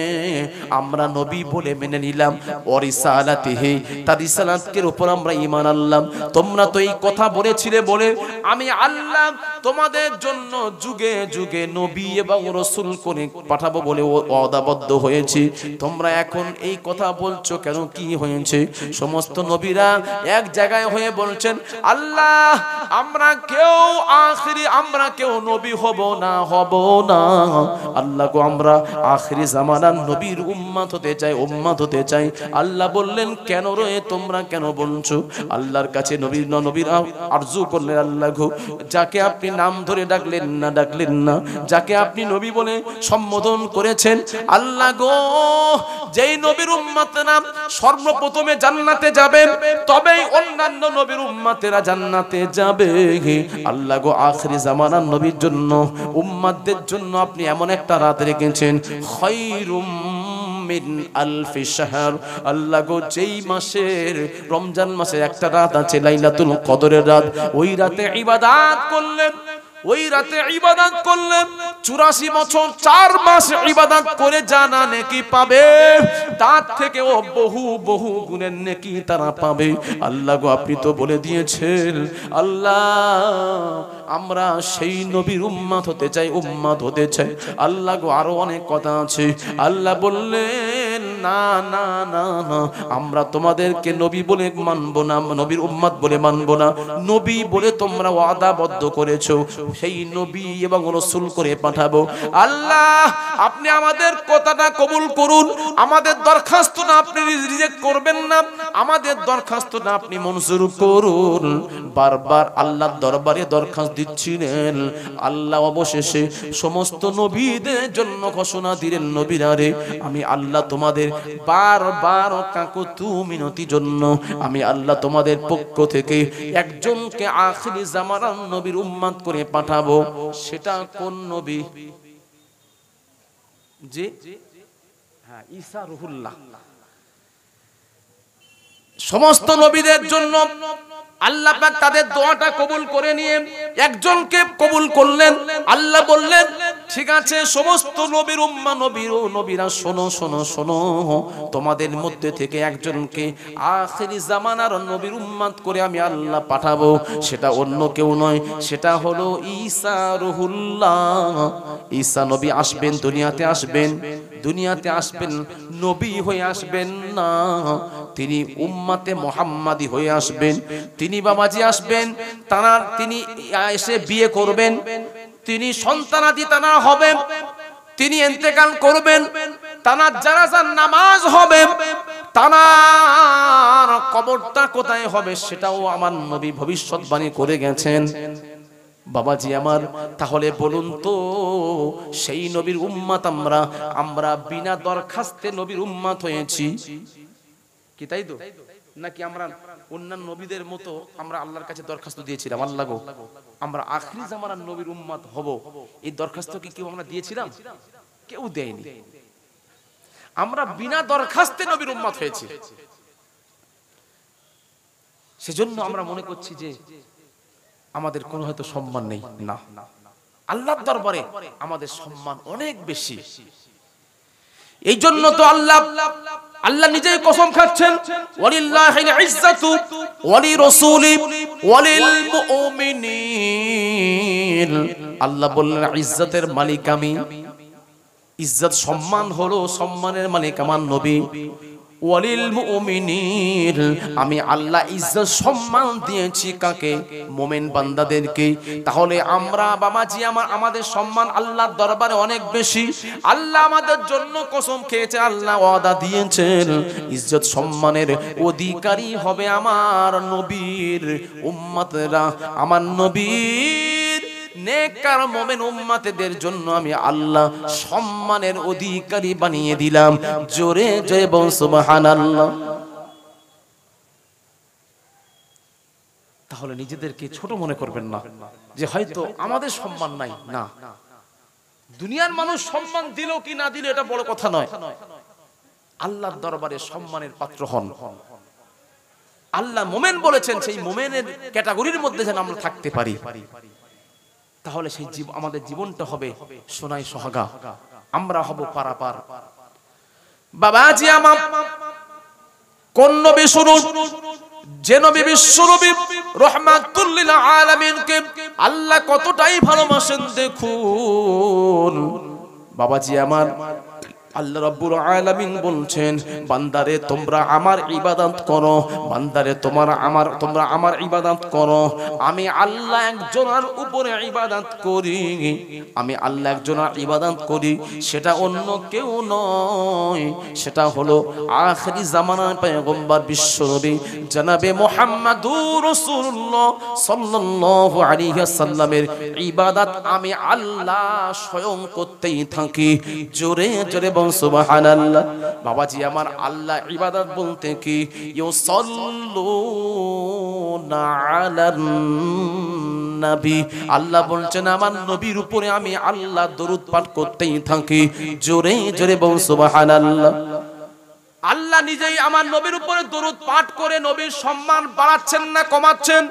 আমরা নবী বলে মেনে নিলাম ওয়া রিসালাতিহি তার রিসালাতের উপর আমরা ঈমান আনলাম তোমরা তো এই কথা বলেছিলে বলে আমি আল্লাহ তোমাদের জন্য যুগে যুগে নবী এবং রাসূল করে পাঠাবো বলে ওয়াদাবদ্ধ হয়েছে তোমরা এখন এই কথা বলছো কেন কি হয়েছে সমস্ত নবীরা এক জায়গায় হয়ে বলছেন আল্লাহ আমরা কেউ নবী হব না আল্লাহ গো আমরা আখিরি জামানার নবীর উম্মত হতে চাই আল্লাহ বললেন কেন রে তোমরা কেন বলছো আল্লাহর কাছে নবীরা আরজু করলেন আল্লাহ গো যাকে আপনি নাম ধরে ডাকলেন না যাকে আপনি নবী বলে সম্বোধন করেছেন আল্লাহ গো যেই নবীর উম্মতেরা সর্বপ্রথমে জান্নাতে যাবেন তবেই অন্যান্য নবীর উম্মতেরা জান্নাতে যাবে আল্লাহ গো আখিরি জামানার নবীর জন্য উম্মতদের জন্য আপনি এমন একটা রাত রেখেছেন খায়রুম মিন আলফি শাহর আল্লাহ গো যেই মাসের রমজান মাসে একটা রাত আছে লাইলাতুল কদরের রাত ওই রাতে ইবাদত করলেন 84 বছর 4 মাস ইবাদত করে জানা নেকি পাবে তার থেকে বহু গুণের নেকি তারা পাবে আল্লাহ গো আপনি তো বলে দিয়েছেন আল্লাহ আমরা সেই নবীর উম্মত হতে চাই আল্লাহ গো আরো অনেক কথা আছে আল্লাহ বললেন না আমরা তোমাদেরকে নবী বলে মানবো না নবীর উম্মত বলে মানবো না নবী বলে তোমরা ওয়াদাবদ্ধ করেছো সেই নবী এবং রাসূল করে পাঠাবো আল্লাহ আপনি আমাদের কথাটা কবুল করুন আমাদের দরখাস্তটা আপনি রিজেক্ট করবেন না আমাদের দরখাস্তটা আপনি মঞ্জুর করুন বারবার আল্লাহর দরবারে দরখাস্ত দিচ্ছিলেন আল্লাহ অবশেষে সমস্ত নবীদের জন্য ঘোষণা দিলেন নবীরা রে আমি আল্লাহ তোমাদের বারবার কাকুতু মিনতি জন্য আমি আল্লাহ তোমাদের পক্ষ থেকে একজনকে আখিরি জামানার নবীর উম্মত করে পাঠাবো সেটা কোন নবী জি হ্যাঁ ঈসা রুহুল্লাহ সমস্ত নবীদের জন্য আল্লাহ পাক তাদের দোয়াটা কবুল করে নিয়ে একজনকে কবুল করলেন আল্লাহ বললেন ঠিক আছে সমস্ত নবীর উম্মাহ নবীরা শোনো শোনো শোনো, তোমাদের মধ্যে থেকে একজনকে আখিরি জামানার নবীর উম্মত করে আমি আল্লাহ পাঠাবো। সেটা অন্য কেউ নয়, সেটা হলো ঈসা রুহুল্লাহ। ঈসা নবী আসবেন, দুনিয়াতে আসবেন নবী হয়ে আসবেন না, তিনি উম্মতে মুহাম্মাদি হয়ে আসবেন। তিনি বাবাজি আসবেন, তিনি এসে বিয়ে করবেন, তিনি সন্তানাদি তানা হবেন, তিনি ইন্তেকাল করবেন, তানার জানাজার নামাজ হবে, তানার কবরটা কোথায় হবে সেটাও আমার নবী ভবিষ্যৎবাণী করে গেছেন। বাবাজি আমার, তাহলে বলুন তো সেই নবীর উম্মত আমরা বিনা দরখাস্তে নবীর উম্মত হয়েছি কি? তাই তো নাকি আমরা অন্যান্য নবীদের মতো আমরা আল্লাহর কাছে দরখাস্ত দিয়েছিলাম, আল্লাহ গো আমরা আখিরি জামানার নবীর উম্মত হব, এই দরখাস্ত কি কেউ আমরা দিয়েছিলাম? কেউ দেয়নি। আমরা বিনা দরখাস্তে নবীর উম্মত হয়েছি। সেজন্য আমরা মনে করছি যে আমাদের কোনো হয়তো সম্মান নেই। না, আল্লাহর দরবারে আমাদের সম্মান অনেক বেশি। এই জন্য তো আল্লাহ নিজেই কসম খাচ্ছেন, ওয়ালিল্লাহিল ইজ্জাতু ওয়ালি রাসূলি ওয়ালিল মুমিনিন। আল্লাহ বললেন ইজ্জতের মালিক আমি, ইজ্জত সম্মান হলো সম্মানের মালিক আমার নবী। ওয়ালিল মুমিনিন, আমি আল্লাহ ইজ্জত সম্মান দিয়েছি কাকে? মুমিন বান্দাদেরকে। তাহলে আমরা বাবাজি আমাদের সম্মান আল্লাহর দরবারে অনেক বেশি। আল্লাহ আমাদের জন্য কসম খেয়েছে, আল্লাহ ওয়াদা দিয়েছেন ইজ্জত সম্মানের অধিকারী হবে আমার নবীর উম্মতরা। আমার নবীর নেককার মুমিন উম্মতদের জন্য আমি আল্লাহ সম্মানের অধিকারী বানিয়ে দিলাম। জোরে জয় বল সুবহানাল্লাহ। তাহলে নিজেদেরকে ছোট মনে করবেন না যে হয়তো আমাদের সম্মান নাই। না, দুনিয়ার মানুষ সম্মান দিল কি না দিল এটা বড় কথা নয়। আল্লাহর দরবারে সম্মানের পাত্র হন। আল্লাহ মুমিন বলেছেন, সেই মুমিনের ক্যাটাগরির মধ্যে যেন আমরা থাকতে পারি। তাহলে সেই আমাদের জীবনটা হবে সোনায় সোহাগা, আমরা হব পারাপার। বাবাজি আমার, কোন নবী শুনুন, যে নবী বিশ্বনবী রাহমাতুল লিল আলামিনকে আল্লাহ কতটাই ভালোবাসেন দেখুন। বাবাজি আমার, আল্লাহ রাব্বুল আলামিন বলছেন, বান্দারে তোমরা আমার ইবাদত করো, বান্দারে তোমরা আমার ইবাদত করো। আমি আল্লাহ একজনের উপরে ইবাদত করি, আমি আল্লাহ একজনের ইবাদত করি, সেটা অন্য কেউ নয়, সেটা হলো আখিরি জামানার পয়গম্বর বিশ্বনবী জনাবে মুহাম্মাদুর রাসূলুল্লাহ সাল্লাল্লাহু আলাইহি ওয়াসাল্লামের ইবাদত আমি আল্লাহ স্বয়ং করতেই থাকি। জোরে জোরে সুবহানাল্লাহ। বাবাজি আমার, আল্লাহ ইবাদত বলতে কি? ইউসাল্লুনা আলান নবী। আল্লাহ বলছেন আমার নবীর উপরে আমি আল্লাহ দরুদ পাঠ করতেই থাকি। জোরে জোরে বল সুবহানাল্লাহ। আল্লাহ নিজেই আমার নবীর উপরে দরুদ পাঠ করে নবীর সম্মান বাড়াচ্ছেন না কমাচ্ছেন?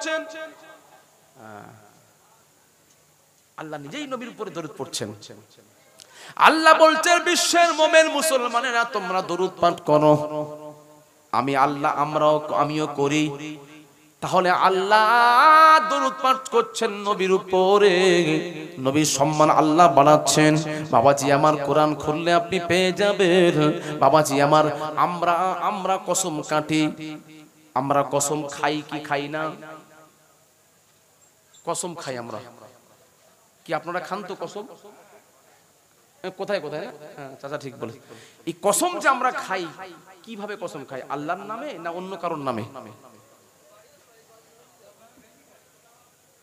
আল্লাহ নিজেই নবীর উপরে দরুদ পড়ছেন। আল্লাহ বলছেন বিশ্বের মুমিন মুসলমানেরা তোমরা দরুদ পাঠ করো, আমি আল্লাহ আমিও করি। তাহলে আল্লাহ দরুদ পাঠ করছেন নবীর উপরে, নবীর সম্মান আল্লাহ বাড়াচ্ছেন। বাবাজি আমার, কোরআন খুললে আপনি পেয়ে যাবেন। বাবাজি আমার, আমরা কসম কাটি, আমরা কসম খাই কি খাই না? কসম খাই আমরা কি? আপনারা খান তো কসম? কোথায় কোথায়? হ্যাঁ চাচা ঠিক বলে। এই কসম যে আমরা খাই, কিভাবে কসম খাই? আল্লাহর নামে না অন্য কারোর নামে?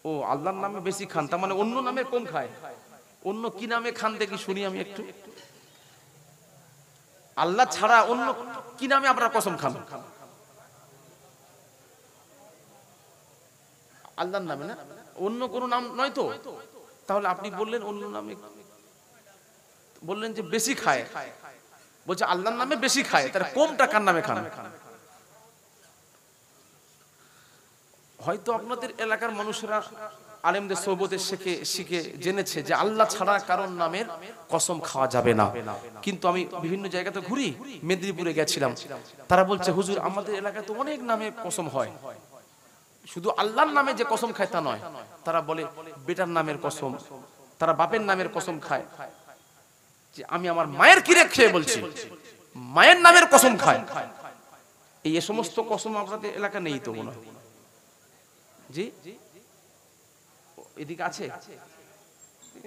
ও আল্লাহর নামে বেশি খান, তার মানে অন্য নামে কম খায়। অন্য কি নামে খান দেখি শুনি আমি একটু। আল্লাহ ছাড়া অন্য কি নামে আপনারা কসম খান? আল্লাহর নামে না, অন্য কোনো নাম নয় তো? তাহলে আপনি বললেন অন্য নামে, বললেন যে বেশি খায়, বলছে আল্লাহর নামে বেশি খায়, তার কমটা কার নামে খান? হয়তো আপনাদের এলাকার মানুষরা আলেমদের সোহবতে শিখে জেনেছে যে আল্লাহ ছাড়া কারোর নামের কসম খাওয়া যাবে না। কিন্তু আমি বিভিন্ন জায়গাতে ঘুরি, মেদিনীপুরে গেছিলাম, তারা বলছে হুজুর আমাদের এলাকায় তো অনেক নামের কসম হয়, শুধু আল্লাহর নামে যে কসম খায় তা নয়। তারা বলে বেটার নামের কসম, তারা বাপের নামের কসম খায়। যে আমি আমার মায়ের কিরে খেয়ে বলছি, মায়ের নামের কসম খায়। এই সমস্ত কসম আপনাদের এলাকা নেই তো মনে হয়? জি এদিকে আছে,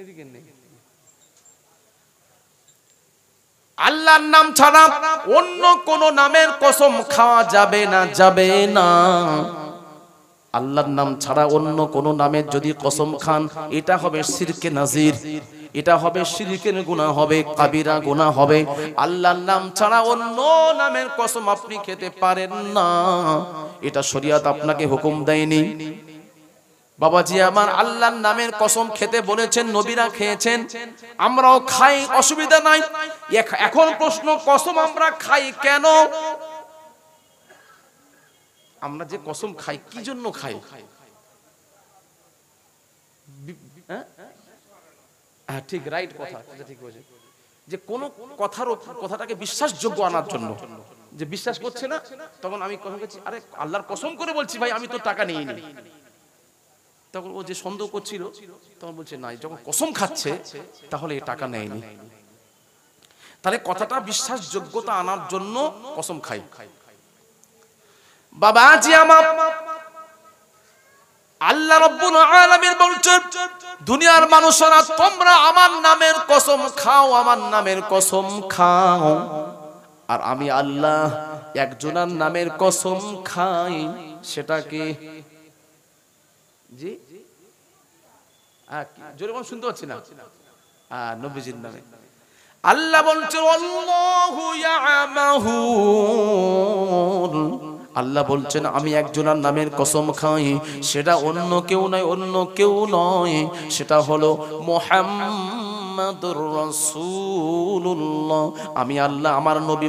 এদিকে নেই। আল্লাহর নাম ছাড়া অন্য কোন নামের কসম খাওয়া যাবে না, যাবে না। আল্লাহর নাম ছাড়া অন্য কোন নামের যদি কসম খান, এটা হবে শিরকে নাজির, এটা হবে শিরকের গুনাহ হবে, কাবিরা গুনাহ হবে। আল্লাহর নাম ছাড়া অন্য নামের কসম আপনি খেতে পারেন না, এটা শরীয়ত আপনাকে হুকুম দেয়নি। বাবাজি আমার, আল্লাহর নামের কসম খেতে বলেছেন, নবীরা খেয়েছেন, আমরাও খাই, অসুবিধা নাই। এখন প্রশ্ন, কসম আমরা খাই কেন? আমরা যে কসম খাই কি জন্য খাই? হ্যাঁ ঠিক, রাইট কথা, ঠিক বলেছে। যে কোন কথাটাকে বিশ্বাসযোগ্য আনার জন্য। যে বিশ্বাস করছে না, তখন আমি কসম করছি, আরে আল্লাহর কসম করে বলছি ভাই আমি তো টাকা নিইনি। তখন ও যে সন্দেহ করছিল, তখন বলছে না, যখন কসম খাচ্ছে তাহলে এই টাকা নেয়নি। তাহলে কথাটা বিশ্বাসযোগ্যতা আনার জন্য কসম খাই। বাবাজি আমার, আল্লাহ রাব্বুল আলামিন বলছেন, দুনিয়ার মানুষেরা তোমরা আমার নামের কসম খাও, আমার নামের কসম খাও, আর আমি আল্লাহ একজনের নামের কসম খাই। সেটাকে জি জোরে বল, শুনতে পাচ্ছি না। নবীজির নামে আল্লাহ বলছেন, আল্লাহু ইয়ামাহু, আল্লাহ বলছেন আমি একজনের নামের কসম খাই, সেটা অন্য কেউ নয়, অন্য কেউ নয়, সেটা হলো মুহাম্মাদুর রাসূলুল্লাহ। আমি আল্লাহ আমার নবী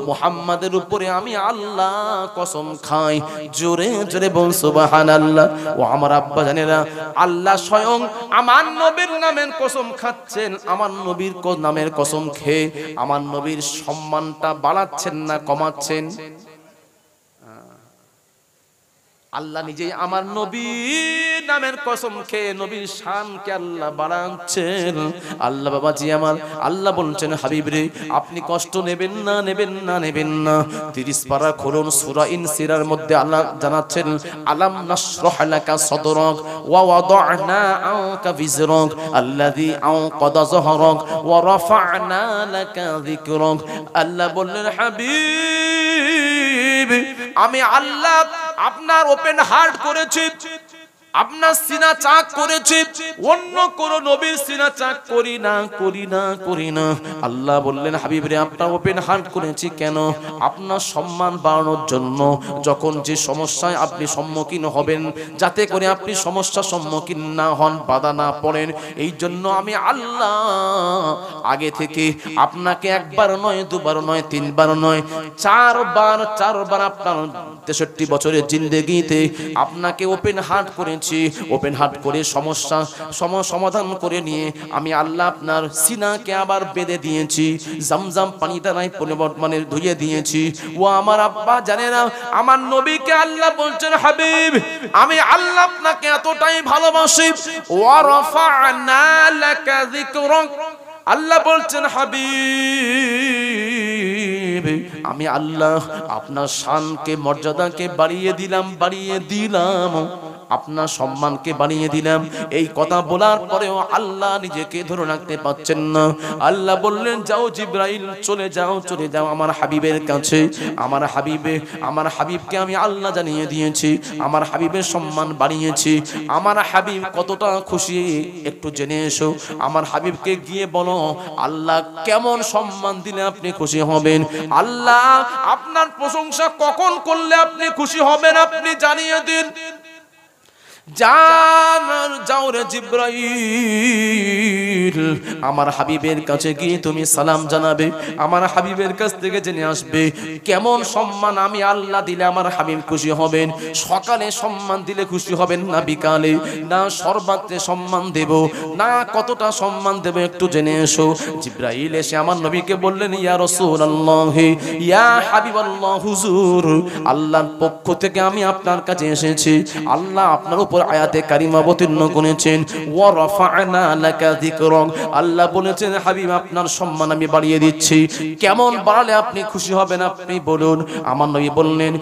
মুহাম্মাদের উপরে আমি আল্লাহ কসম খাই। জোরে জোরে বল সুবহানাল্লাহ। ও আমার আব্বা জানেরা, আল্লাহ স্বয়ং আমার নবীর নামের কসম খাচ্ছেন, আমার নবীর নামের কসম খেয়ে আমার নবীর সম্মানটা বাড়াচ্ছেন না কমাচ্ছেন? আল্লাহ নিজেই আমার নবীর নামের কসম খেয়ে নবীর শানকে আল্লাহ বাড়াচ্ছেন। আল্লাহ বাবাজি আমার, আল্লাহ বলছেন হাবিব রে আপনি কষ্ট নেবেন না, নেবেন না, নেবেন না। 30 পারা খুলুন, সূরা ইনসিরার মধ্যে আল্লাহ জানাচ্ছেন, আলাম নাশরাহ লাকা সাদরাক ওয়া ওয়াদা'না আনকা বিজরাক আল্লাযী আনকাদা যাহরাক ওয়া রাফা'না লাকা যিকরাক। আল্লাহ বললেন হাবিব আমি আল্লাহ আপনার ওপেন হার্ট করেছি, আপনার সিনা চাক করেছি, অন্য কোন নবীর সিনা চাক করি না, করি না, করি না। আল্লাহ বললেন হাবিব রে আপনার ওপেন হার্ট করেছি কেন? আপনার সম্মান বাড়ানোর জন্য। যখন যে সমস্যায় আপনি সম্মুখীন হবেন, যাতে করে আপনি সমস্যার সম্মুখীন না হন, বাধা না পড়েন, এই জন্য আমি আল্লাহ আগে থেকে আপনাকে একবার নয়, দুবার নয়, তিনবার নয়, চারবার আপনার 63 বছরের জিন্দেগিতে আপনাকে ওপেন হার্ট করেছি। ওপেন হার্ট করে সমস্যা সমাধান করে নিয়ে আমি আল্লাহ আপনার সিনাকে আবার বেঁধে দিয়েছি, জমজম পানি দ্বারাই পরিবর্তনে ধুইয়ে দিয়েছি। ও আমার আব্বা জানেনা, আমার নবীকে আল্লাহ বলছেন হাবিব আমি আল্লাহ আপনাকে এতটাই ভালোবাসি, ওয়া রাফা'না লাকা যিকরাক। আল্লাহ বলছেন হাবিব আমি আল্লাহ আপনার শানকে, মর্যাদাকে বাড়িয়ে দিলাম, আপনার সম্মানকে বাড়িয়ে দিলাম। এই কথা বলার পরেও আল্লাহ নিজেকে ধরে রাখতে পারছেন না। আল্লাহ বললেন যাও জিবরাইল, চলে যাও আমার হাবিবের কাছে। আমার হাবিবকে আমি আল্লাহ জানিয়ে দিয়েছি, আমার হাবিবের সম্মান বাড়িয়েছি। আমার হাবিব কতটা খুশি একটু জেনে এসো। আমার হাবিবকে গিয়ে বলো আল্লাহ কেমন সম্মান দিলে আপনি খুশি হবেন, আল্লাহ আপনার প্রশংসা কখন করলে আপনি খুশি হবেন, আপনি জানিয়ে দিন। যাও রে জিবরাইল, আমার হাবিবের কাছে গিয়ে তুমি সালাম জানাবে, আমার হাবিবের কাছ থেকে জেনে আসবে কেমন সম্মান আমি আল্লাহ দিলে আমার হাবিব খুশি হবেন। সকালে সম্মান দিলে খুশি হবেন না বিকালে, না সর্বাত্রে সম্মান দেব, না কতটা সম্মান দেব, একটু জেনে এসো। জিবরাইল এসে আমার নবীকে বললেন, ইয়া রাসূলুল্লাহ, ইয়া হাবিবাল্লাহ, হুজুর আল্লাহর পক্ষ থেকে আমি আপনার কাছে এসেছি। আল্লাহ আপনার উপর আয়াতে কারিমা অবতীর্ণ করেছেন, ওয়া রাফা'না লাকা যিকরাক। আল্লাহ বলেছেন হাবিব আপনার সম্মান আমি বাড়িয়ে দিচ্ছি। কেমন বাড়ালে আপনি খুশি হবেন আপনি বলুন। আমার নবী বললেন,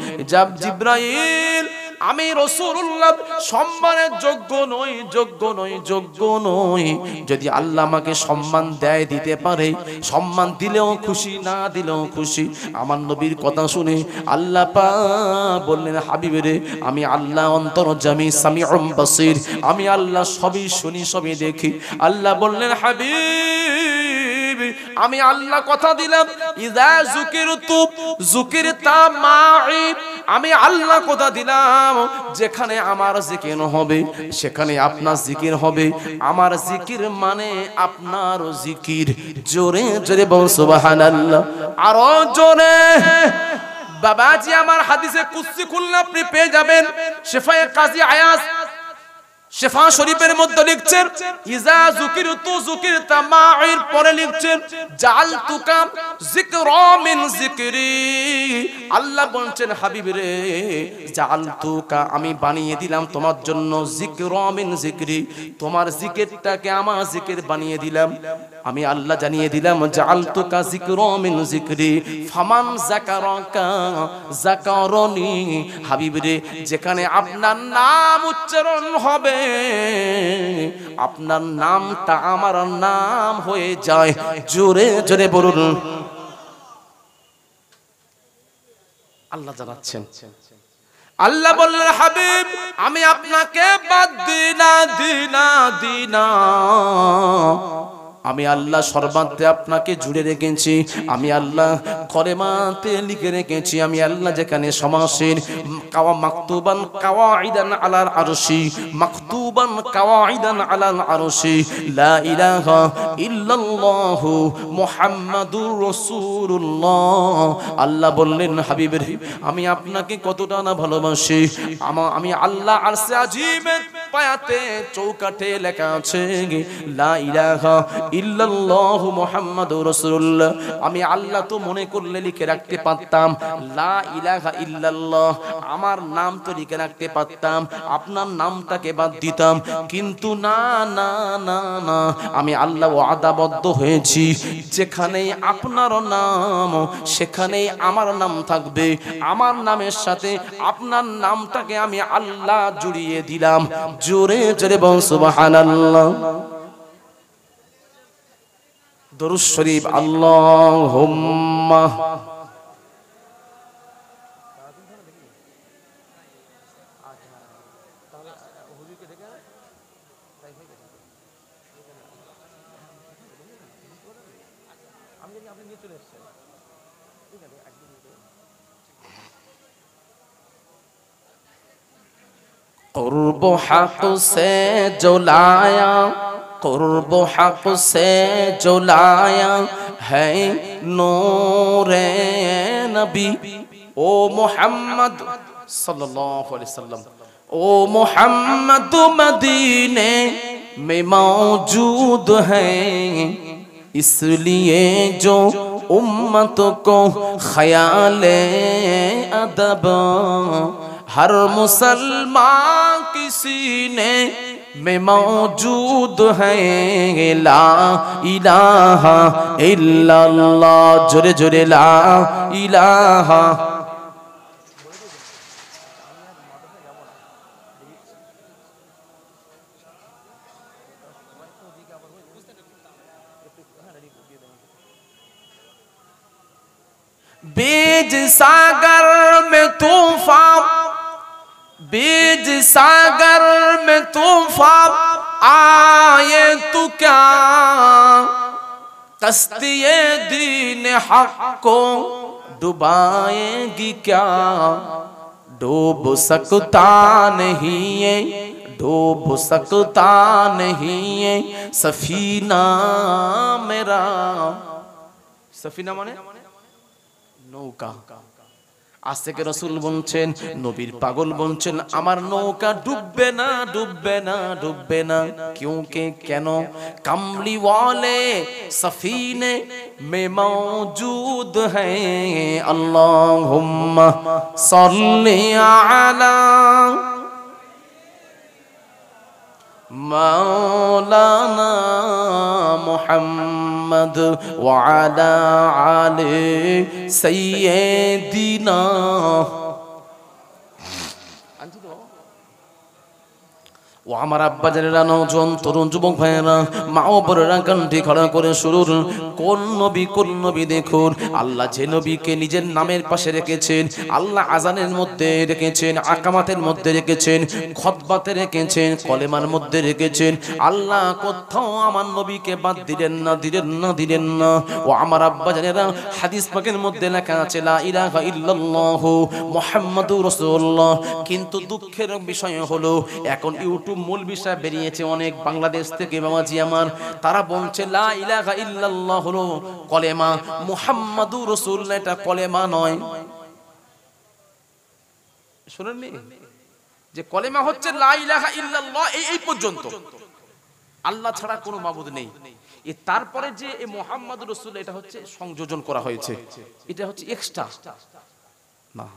জিবরাইল আমি রাসূলুল্লাহ সম্মানের যোগ্য নই, যোগ্য নই, যোগ্য নই। যদি আল্লাহ আমাকে সম্মান দেয়, দিতে পারে, সম্মান দিলেও খুশি, না দিলেও খুশি। আমার নবীর কথা শুনে আল্লাহ পাক বললেন, হাবিবেরে আমি আল্লাহ অন্তর্যামী, সামিউম বাসীর, আমি আল্লাহ সবই শুনি, সবই দেখি। আল্লাহ বললেন, হাবিব আমি আল্লাহ কথা দিলাম, ইযা যুকিরতু যুকিরতা মা'i, আমি আল্লাহ কথা দিলাম যেখানে আমার জিকির হবে সেখানে আপনার জিকির হবে। আমার জিকির মানে আপনার জিকির। জোরে জোরে বল সুবহানাল্লাহ, আরো জোরে। বাবাজি আমার হাদিসে কুদসি খুললে আপনি পেয়ে যাবেন। শেফায়ে কাজী আয়াজ শেফা শরীফের মধ্যে লিখছেন, ইজা যুকিরতু যুকিরতা মা'ের পরে লিখছেন, জাআলতুকা যিকরা মিন যিকরি। আল্লাহ বলছেন হাবিব রে, জাআলতুকা আমি বানিয়ে দিলাম তোমার জন্য, যিকরা মিন যিকরি তোমার জিকিরটাকে আমার জিকির বানিয়ে দিলাম। আমি আল্লাহ জানিয়ে দিলাম, জাআলতুকা যিকরা মিন যিকরি ফামান যাকারাকা যাকারনি। হাবিব রে যেখানে আপনার নাম উচ্চারণ হবে আপনার নামটা আমার নাম হয়ে যায়। জোরে জোরে বলুন। আল্লাহ জানাচ্ছেন, আল্লাহ বললেন হাবিব আমি আপনাকে বাদ দিনা আমি আল্লাহ সর্বান্তে আপনাকে জুড়ে রেখেছি। আমি আল্লাহ কলেমাতে লিখে রেখেছি। আমি আল্লাহ যেখানে সমাসের মাকতুবান কাওয়াইদান আলাল আরশি, মাকতুবান কাওয়াইদান আলাল আরশি, লা ইলাহা ইল্লাল্লাহু মুহাম্মাদুর রাসূলুল্লাহ। আল্লাহ বললেন হাবিবের আমি আপনাকে কতটা না ভালোবাসি। আমি আল্লাহ আরশে আজিমের পায়াতে চৌকাঠে লেখা আছে, লা ইলাহা ইল্লাল্লাহু মুহাম্মাদুর রাসূলুল্লাহ। আমি আল্লাহ তো মনে করলে লিখে রাখতে পারতাম লা ইলাহা ইল্লাল্লাহ, আমার নাম তো লিখে রাখতে পারতাম, আপনার নামটাকে বাদ দিতাম। কিন্তু না না না না, আমি আল্লাহ ওয়াদাবদ্ধ হয়েছি যেখানেই আপনার নাম সেখানেই আমার নাম থাকবে। আমার নামের সাথে আপনার নামটাকে আমি আল্লাহ জুড়িয়ে দিলাম। জোরে জোরে বল সুবহানাল্লাহ। দরুদ শরীফ আল্লাহুম্মা। कुर्ब हक से जो लाया, कुर्ब हक से जो लाया है नूरे नबी। ओ मोहम्मद सल्लल्लाहु अलैहि वसल्लम, ओ मोहम्मद मदीने में मौजूद है, इसलिए जो उम्मत को ख्याले अदब हर मुसलमान की सीने में मौजूद है, ला इलाहा इल्लल्लाह। जोरे जोरे ला इलाहा। बीज सागर में तूफान, बीज सागर में तूफान आए तो क्या, कश्तिये दीन हक को डुबाएगी क्या। डूब सकता नहीं है, डूब सकता नहीं ये सफीना मेरा। सफीना माने নৌকা। আজ থেকে রাসূল বলছেন, নবীর পাগল বলছেন, আমার নৌকা ডুববে না, ডুববে না, ডুববে না। क्योंकि কেন? কামলি ওয়ালে সফিনে में मौजूद है। अल्लाहुम्मा सल्ली अला मौलाना मुहम्मद व अला आले सय्यिदिना। ও আমার আব্বা জানেরা, নওজোয়ান তরুণ যুবক ভাইয়েরা, মা ও বোনেরা, কণ্ঠে খড়া করে শুরুর কোন নবী দেখুন। আল্লাহ যে নবীকে নিজের নামের পাশে রেখেছেন, আল্লাহ আজানের মধ্যে রেখেছেন, আকামাতের মধ্যে রেখেছেন, খুতবাতে রেখেছেন, কলেমার মধ্যে রেখেছেন, আল্লাহ কোথাও আমার নবীকে বাদ দিলেন না, দিলেন না, দিলেন না। ও আমার আব্বা জানেরা, হাদিস পাকের মধ্যে লেখা আছে লা ইলাহা ইল্লাল্লাহু মুহাম্মাদুর রাসূলুল্লাহ। কিন্তু দুঃখের বিষয় হলো এখন ইউটিউব মূল বিষয় বেরিয়েছে অনেক বাংলাদেশ থেকে বাবাজি আমার, তারা বলছে লা ইলাহা ইল্লাল্লাহ হলো কলেমা, মুহাম্মাদুর রাসূলুল্লাহ এটা কলেমা নয়। শুনেননি যে কলেমা হচ্ছে লা ইলাহা ইল্লাল্লাহ, এই পর্যন্ত, আল্লাহ ছাড়া কোনো মাবুদ নেই। এই তারপরে যে এই মুহাম্মাদুর রাসূলুল্লাহ এটা হচ্ছে সংযোজন করা হয়েছে, এটা হচ্ছে এক্সট্রা না।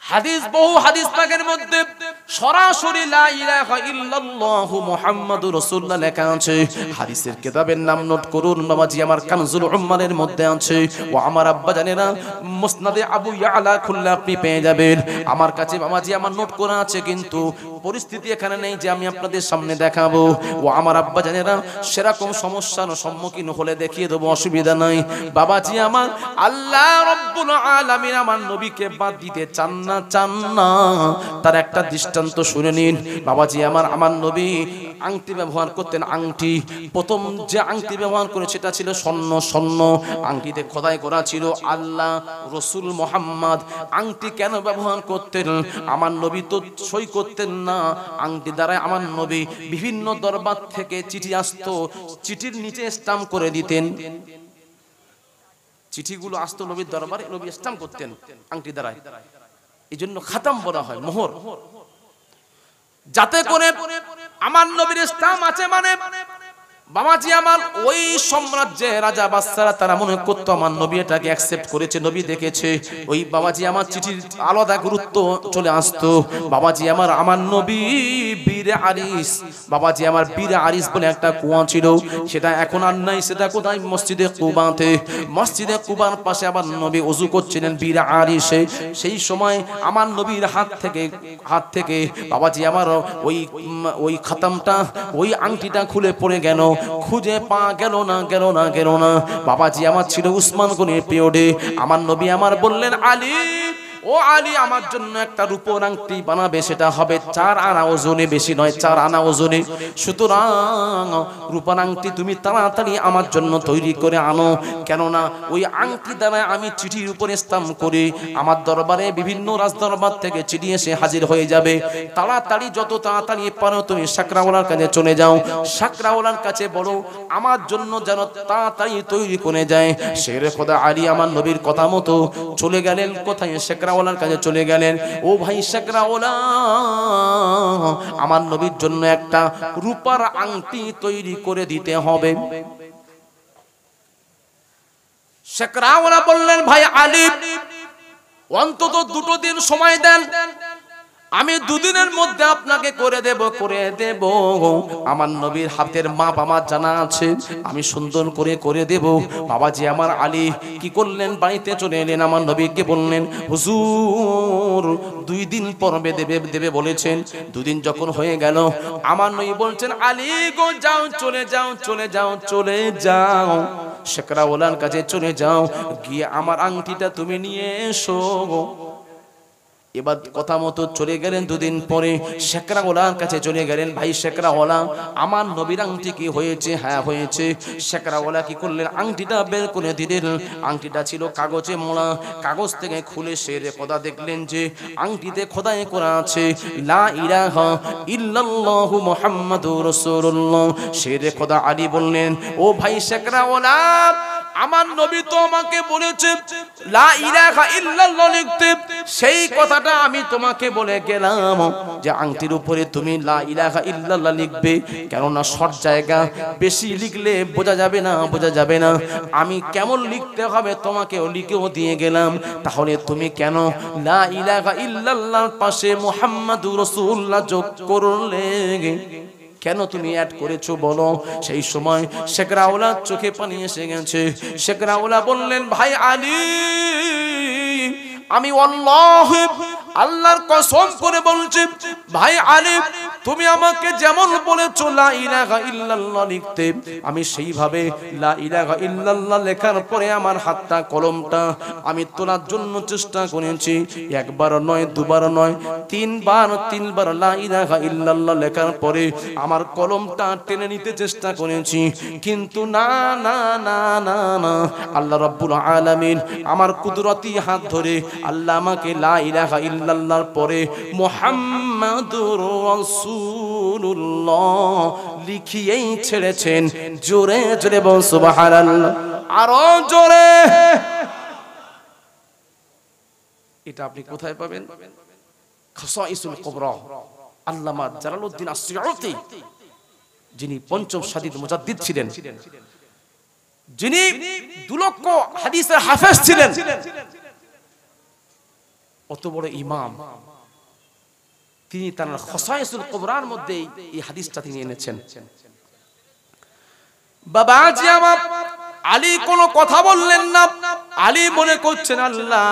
হাদিস, বহু হাদিস পাকের মধ্যে সরাসরি লা ইলাহা ইল্লাল্লাহু মুহাম্মাদুর রাসূলুল্লাহ লেখা আছে। হাদিসের কিতাবের নাম নোট করুন বাবাজি আমার, কানজুল উম্মানের মধ্যে আছে। ও আমার আব্বা জানেরা, মুসনাদে আবু ইয়ালা খুললে আপনি পেয়ে যাবেন। আমার কাছে বাবাজি আমার নোট করা আছে, কিন্তু পরিস্থিতি এখানে নেই যে আমি আপনাদের সামনে দেখাবো। ও আমার আব্বা জানেরা, সেরকম সমস্যার সম্মুখীন হলে দেখিয়ে দেবো, অসুবিধা নাই। বাবাজি আমার, আল্লাহ রাব্বুল আলামিন আমার নবীকে বাদ দিতে চান না, চান না। তার একটা দৃষ্টান্ত শুনে নিন বাবাজি আমার। আমার নবী আংটি ব্যবহার করতেন, আংটি। প্রথম যে আংটি ব্যবহার করে সেটা ছিল স্বর্ণ। আংটিতে খোদাই করা ছিল আল্লাহ রসুল মোহাম্মদ। আংটি কেন ব্যবহার করতেন? আমার নবী তো সই করতেন না আংটি দ্বারা। আমার নবী বিভিন্ন দরবার থেকে চিঠি আসতো, চিঠির নিচে স্টাম্প করে দিতেন। চিঠিগুলো আসতো নবীর দরবারে, নবী স্টাম্প করতেন আংটি দ্বারা। এই জন্য খাতাম বলা হয়, মোহর, যাতে করে আমার নবীর স্টাম্প আছে মানে বাবাজি আমার ওই সাম্রাজ্যে রাজা বাদশারা তারা মনে করতো আমার নবী এটাকে অ্যাকসেপ্ট করেছে, নবী দেখেছে। ওই বাবাজি আমার চিঠির আলাদা গুরুত্ব চলে আসতো। বাবাজি আমার, আমার নবী বীর আরিস, বাবাজি আমার বীর আরিস বলে একটা কুয়া ছিল, সেটা এখন আর নাই। সেটা কোথায়? মসজিদে কুবাতে। মসজিদে কুবার পাশে আমার নবী ওযু করছিলেন বীর আরিসে। সেই সময় আমার নবীর হাত থেকে বাবাজি আমার ওই খাতামটা, ওই আংটিটা খুলে পড়ে গেল, খুঁজে পা গেল না। বাবাজি আমার ছিল উসমান গনির পিরিয়ডে। আমার নবী আমার বললেন, আলী, ও আলী, আমার জন্য একটা রূপোর আংটি বানাবে, সেটা হবে 4 আনা ওজনে, বেশি নয়, 4 আনা ওজনে। সুতরাং রূপার আংটি তুমি তাড়াতাড়ি আমার জন্য তৈরি করে আনো, কেননা ওই আংটি দ্বারা আমি চিঠির উপরে স্টাম্প করি, আমার দরবারে বিভিন্ন রাজদরবার থেকে চিঠি এসে হাজির হয়ে যাবে। তাড়াতাড়ি, যত তাড়াতাড়ি পারো তুমি সাকরাওয়ালার কাছে চলে যাও, সাকরাওয়ালার কাছে বলো আমার জন্য যেন তাড়াতাড়ি তৈরি করে যায়। শেরে খোদা আলী আমার নবীর কথা মতো চলে গেলেন। কোথায়? সাকরাওয়ালার কাছে চলে গেলেন। ও ভাই সাকরাওয়ালা, আমার নবীর জন্য একটা রূপার আংটি তৈরি করে দিতে হবে। সাকরাওয়ালা বললেন, ভাই আলী, অন্তত 2 দিন সময় দেন, আমি 2 দিনের মধ্যে আপনাকে করে দেব। আমার নবীর হাতের মাপ আমার জানা আছে, আমি সুন্দর করে দেব। বাবাজি আমার আলী কি করলেন? বাড়িতে চলে এলেন, আমার নবীকে বললেন, হুজুর 2 দিন পর দেবে বলেছেন। 2 দিন যখন হয়ে গেল, আমার নবী বলছেন, আলী গো, যাও, চলে যাও, সাকরাওয়ালার কাছে চলে যাও, গিয়ে আমার আংটিটা তুমি নিয়ে এসো। এবার কথা মতো চলে গেলেন। দুদিন পরে শেকরাওয়ালার কাছে চলে গেলেন, ভাই শেকরাওয়ালা আমার নবীর আংটি কি হয়েছে? হ্যাঁ হয়েছে। শেকরাওয়ালা কি করলেন? আংটিটা বের করে দিলেন। আংটিটা ছিল কাগজে মোড়া। কাগজ থেকে খুলে শেরে খোদা দেখলেন যে আংটিতে খোদাই করা আছে লা ইলাহা ইল্লাল্লাহু মুহাম্মাদুর রাসূলুল্লাহ। শেরে খোদা আলী বললেন, ও ভাই শেকরাওয়ালা, আমার নবী তো আমাকে বলেছে লা ইলাহা ইল্লাল্লাহ লিখতে, সেই কথাটা আমি তোমাকে বলে গেলাম যে আংটির উপরে তুমি লা ইলাহা ইল্লাল্লাহ লিখবে, কেননা শর্ট জায়গা, বেশি লিখলে বোঝা যাবে না, বোঝা যাবে না। আমি কেমন লিখতে হবে তোমাকেও লিখেও দিয়ে গেলাম, তাহলে তুমি কেন লা ইলাহা ইল্লাল্লাহর পাশে মুহাম্মাদুর রাসূলুল্লাহ যোগ করলে? কেন তুমি অ্যাড করেছো বলো? সেই সময় শেকরাওয়ালার চোখে পানি এসে গেছে। শেকরাওয়ালা বললেন, ভাই আলী, আমি আল্লাহর কসম করে বলছি, ভাই আলী, তুমি আমাকে যেমন বলেছো লা ইলাহা ইল্লাল্লাহ লিখতে, আমি সেইভাবে লা ইলাহা ইল্লাল্লাহ লেখার পরে আমার হাতটা কলমটা আমি তোলার জন্য চেষ্টা করেছি। একবার নয়, দুবার নয়, তিনবার লা ইলাহা ইল্লাল্লাহ লেখার পরে আমার কলমটা টেনে নিতে চেষ্টা করেছি, কিন্তু না না না না না, আল্লাহ রাব্বুল আলামিন আমার কুদরতি হাত ধরে আল্লাহ আমাকে লা ইলাহা ইল্লাল্লাহর পরে মুহাম্মাদুর রাসূলুল্লাহ লিখিয়েই ছেড়েছেন। জোরে জোরে বল সুবহানাল্লাহ, আরো জোরে। এটা আপনি কোথায় পাবেন? খাসাইসুল কুবরা আল্লামা জালালউদ্দিন আস-সুয়ুতি, যিনি পঞ্চম সাদিদ মুজাদ্দিদ ছিলেন, যিনি 2 লক্ষ হাদিসের হাফেজ ছিলেন, অত বড় ইমাম, তিনি তার খাসাইসুল কুবরার মধ্যে এই হাদিসটা তিনি এনেছেন। বাবাজি আমার আলী কোনো কথা বললেন না। আলী মনে করছেন, আল্লাহ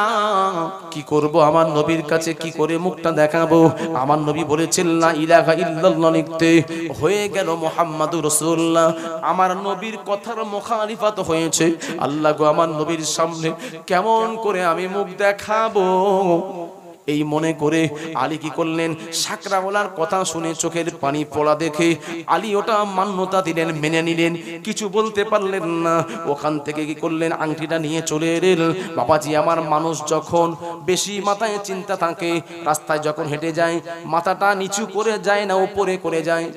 কি করব, আমার নবীর কাছে কি করে মুখটা দেখাবো? আমার নবী বলেছেন লা ইলাহা ইল্লাল্লাহ লিখতে, হয়ে গেল মুহাম্মাদুর রাসূলুল্লাহ। আমার নবীর কথার মুখালিফাত হয়েছে। আল্লাহ গো, আমার নবীর সামনে কেমন করে আমি মুখ দেখাবো? এই মনে করে আলী কি করলেন, শেকরাওয়ালার কথা শুনে চোখের পানি পড়া দেখে আলী ওটা মান্যতা দিলেন, মেনে নিলেন, কিছু বলতে পারলেন না। ওখান থেকে কি করলেন, আংটিটা নিয়ে চলে এলেন। বাবাজি আমার, মানুষ যখন বেশি মাথায় চিন্তা থাকে, রাস্তায় যখন হেঁটে যায় মাথাটা নিচু করে যায় না, উপরে করে যায়।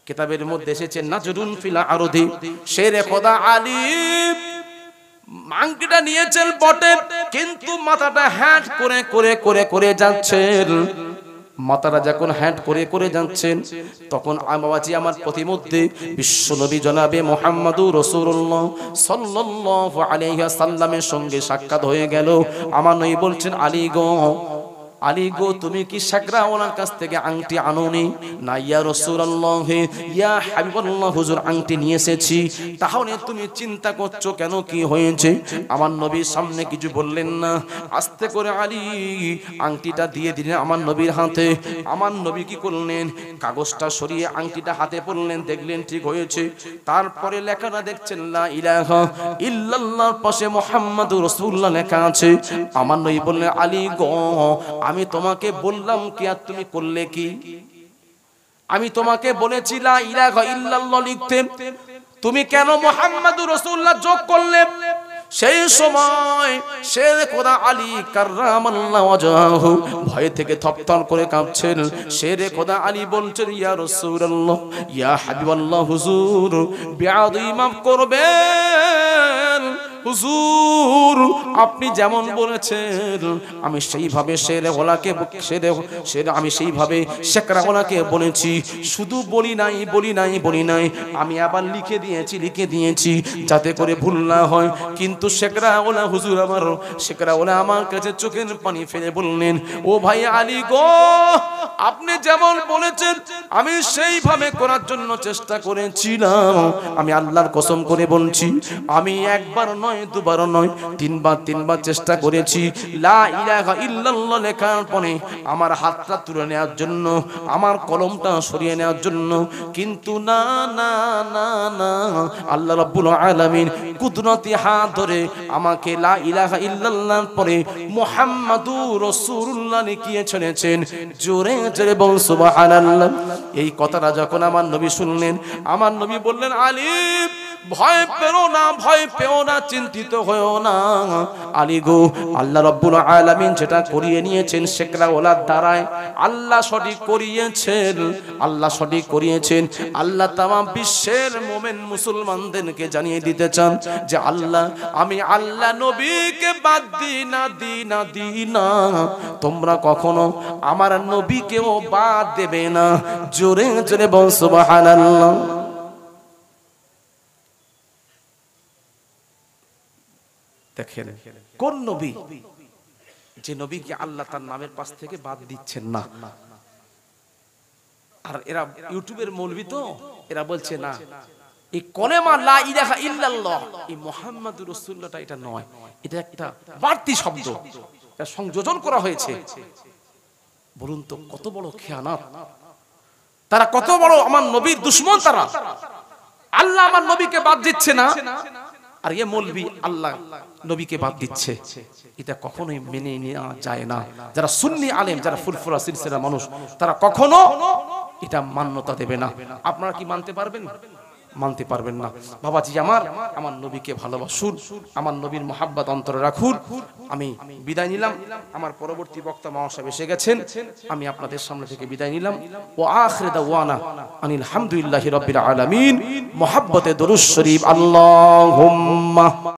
কিতাবের মধ্যে এসেছে নাজরুন ফিল আরদি, শেরে খোদা আলী আংটিটা নিয়েছেন বটে, কিন্তু মাথাটা হ্যাট করে করে করে করে যাচ্ছেন। মাথাটা যখন হ্যাট করে করে যাচ্ছেন, তখন বাবাজি আমার প্রতিমধ্যে বিশ্বনবী জনাবে মুহাম্মাদুর রাসূলুল্লাহ সাল্লাল্লাহু আলাইহি ওয়াসাল্লামের সঙ্গে সাক্ষাৎ হয়ে গেল। আমার নবী বলছেন, আলী গো, আলী গো, তুমি কি শেকরাওয়ালার কাছ থেকে আংটি আনোনি? না ইয়া রাসূলুল্লাহ, ইয়া হাবিবাল্লাহ, হুজুর আংটি নিয়ে এসেছি। তাহলে তুমি চিন্তা করছো কেন, কি হয়েছে? আমার নবীর সামনে কিছু বললেন না, আস্তে করে আলী আংটিটা দিয়ে দিলেন আমার নবীর হাতে। আমার নবী কি করলেন, কাগজটা সরিয়ে আংটিটা হাতে পড়লেন, দেখলেন ঠিক হয়েছে। তারপরে লেখাটা দেখছেন লা ইলাহা ইল্লাল্লাহর পাশে মুহাম্মাদুর রাসূলুল্লাহ লেখা আছে। আমার নবী বললেন, আলী গো, আমি তোমাকে বললাম কি আর তুমি করলে কি? আমি তোমাকে বলেছি লা ইলাহা ইল্লাল্লাহ লিখতে, তুমি কেন মুহাম্মাদুর রাসূলুল্লাহ যোগ করলে? সেই সময় শের খোদা আলী কাররামাল্লাহু ওয়াজহাহু ভয় থেকে থরথর করে কাঁপছেন। শের খোদা আলী বলছেন, ইয়া রাসূলুল্লাহ, ইয়া হাবিবাল্লাহ, হুজুর বেয়াদবি মাফ করবেন। হুজুর আপনি যেমন বলেছেন আমি সেইভাবে আমি সেইভাবে শেকরাওয়ালাকে বলেছি। শুধু বলি নাই, আমি আবার লিখে দিয়েছি যাতে করে ভুল না হয়। কিন্তু শেকরাওয়ালা হুজুর শেকরাওয়ালা আমার কাছে চোখের পানি ফেলে বললেন, ও ভাই আলী গো, আপনি যেমন বলেছেন আমি সেইভাবে করার জন্য চেষ্টা করেছিলাম। আমি আল্লাহর কসম করে বলছি, আমি একবার নয়, দুবার নয়, তিনবার চেষ্টা করেছি লা ইলাহা ইল্লাল্লাহ লেখার পরে আমার হাতটা তুলে নেওয়ার জন্য, আমার কলমটা সরিয়ে নেওয়ার জন্য, কিন্তু না না না না, আল্লাহ রাব্বুল আলামিন কুদরতি হাত ধরে আমাকে লা ইলাহা ইল্লাল্লাহর পরে মুহাম্মাদুর রাসূলুল্লাহ লিখিয়ে ছেড়েছেন। জোরে জোরে বল সুবহানাল্লাহ। এই কথাটা যখন আমার নবী শুনলেন, আমার নবী বললেন, আলী ভয় পেও না, ভয় পেও না, চিন্তিত হয়েও না আলী গো, আল্লাহ রাব্বুল আলামিন যেটা করিয়ে নিয়েছেন শেখরা ওলার দ্বারায় আল্লাহ সঠিক করিয়েছেন, আল্লাহ সঠিক করিয়েছেন। আল্লাহ তামাম বিশ্বের মুমিন মুসলমানদেরকে জানিয়ে দিতে চান যে আল্লাহ, আমি আল্লাহ নবীকে বাদ দিই না, তোমরা কখনো আমার নবীকেও বাদ দেবে না। জোরে জোরে বল সুবহানাল্লাহ। দেখেন কোন নবী, যে নবীকে আল্লাহ তার নামের পাশ থেকে বাদ দিচ্ছেন না। আর এরা ইউটিউবের মৌলবি তো, এরা বলছে না এই কলেমা লা ইলাহা ইল্লাল্লাহ, এই মুহাম্মাদুর রাসূলুল্লাহটা এটা নয়, এটা একটা বাড়তি শব্দ, এটা সংযোজন করা হয়েছে। বলুন তো কত বড় খেয়ানত, তারা কত বড় আমার নবীর দুশমন। তারা আল্লাহ আমার নবীকে বাদ দিচ্ছে না, আর এ মৌলবি আল্লাহ নবীকে বাদ দিচ্ছে। এটা কখনোই মেনে নেওয়া যায় না। যারা সুন্নি আলেম, যারা ফুরফুরা সিলসিলার মানুষ, তারা কখনো এটা মান্যতা দেবে না। আপনারা কি মানতে পারবেন? মানতে পারবেন না। বাবাজি আমার নবীকে ভালোবাসুন, আমার নবীর মহাব্বত অন্তরে রাখুন। আমি বিদায় নিলাম, আমার পরবর্তী বক্তা মহাশয় এসে গেছেন, আমি আপনাদের সামনে থেকে বিদায় নিলাম। ওয়া আখিরু দাওয়ানা আনিল হামদুলিল্লাহি রাব্বিল আলামিন। মহাব্বতে দরুদ শরীফ আল্লাহুম্মা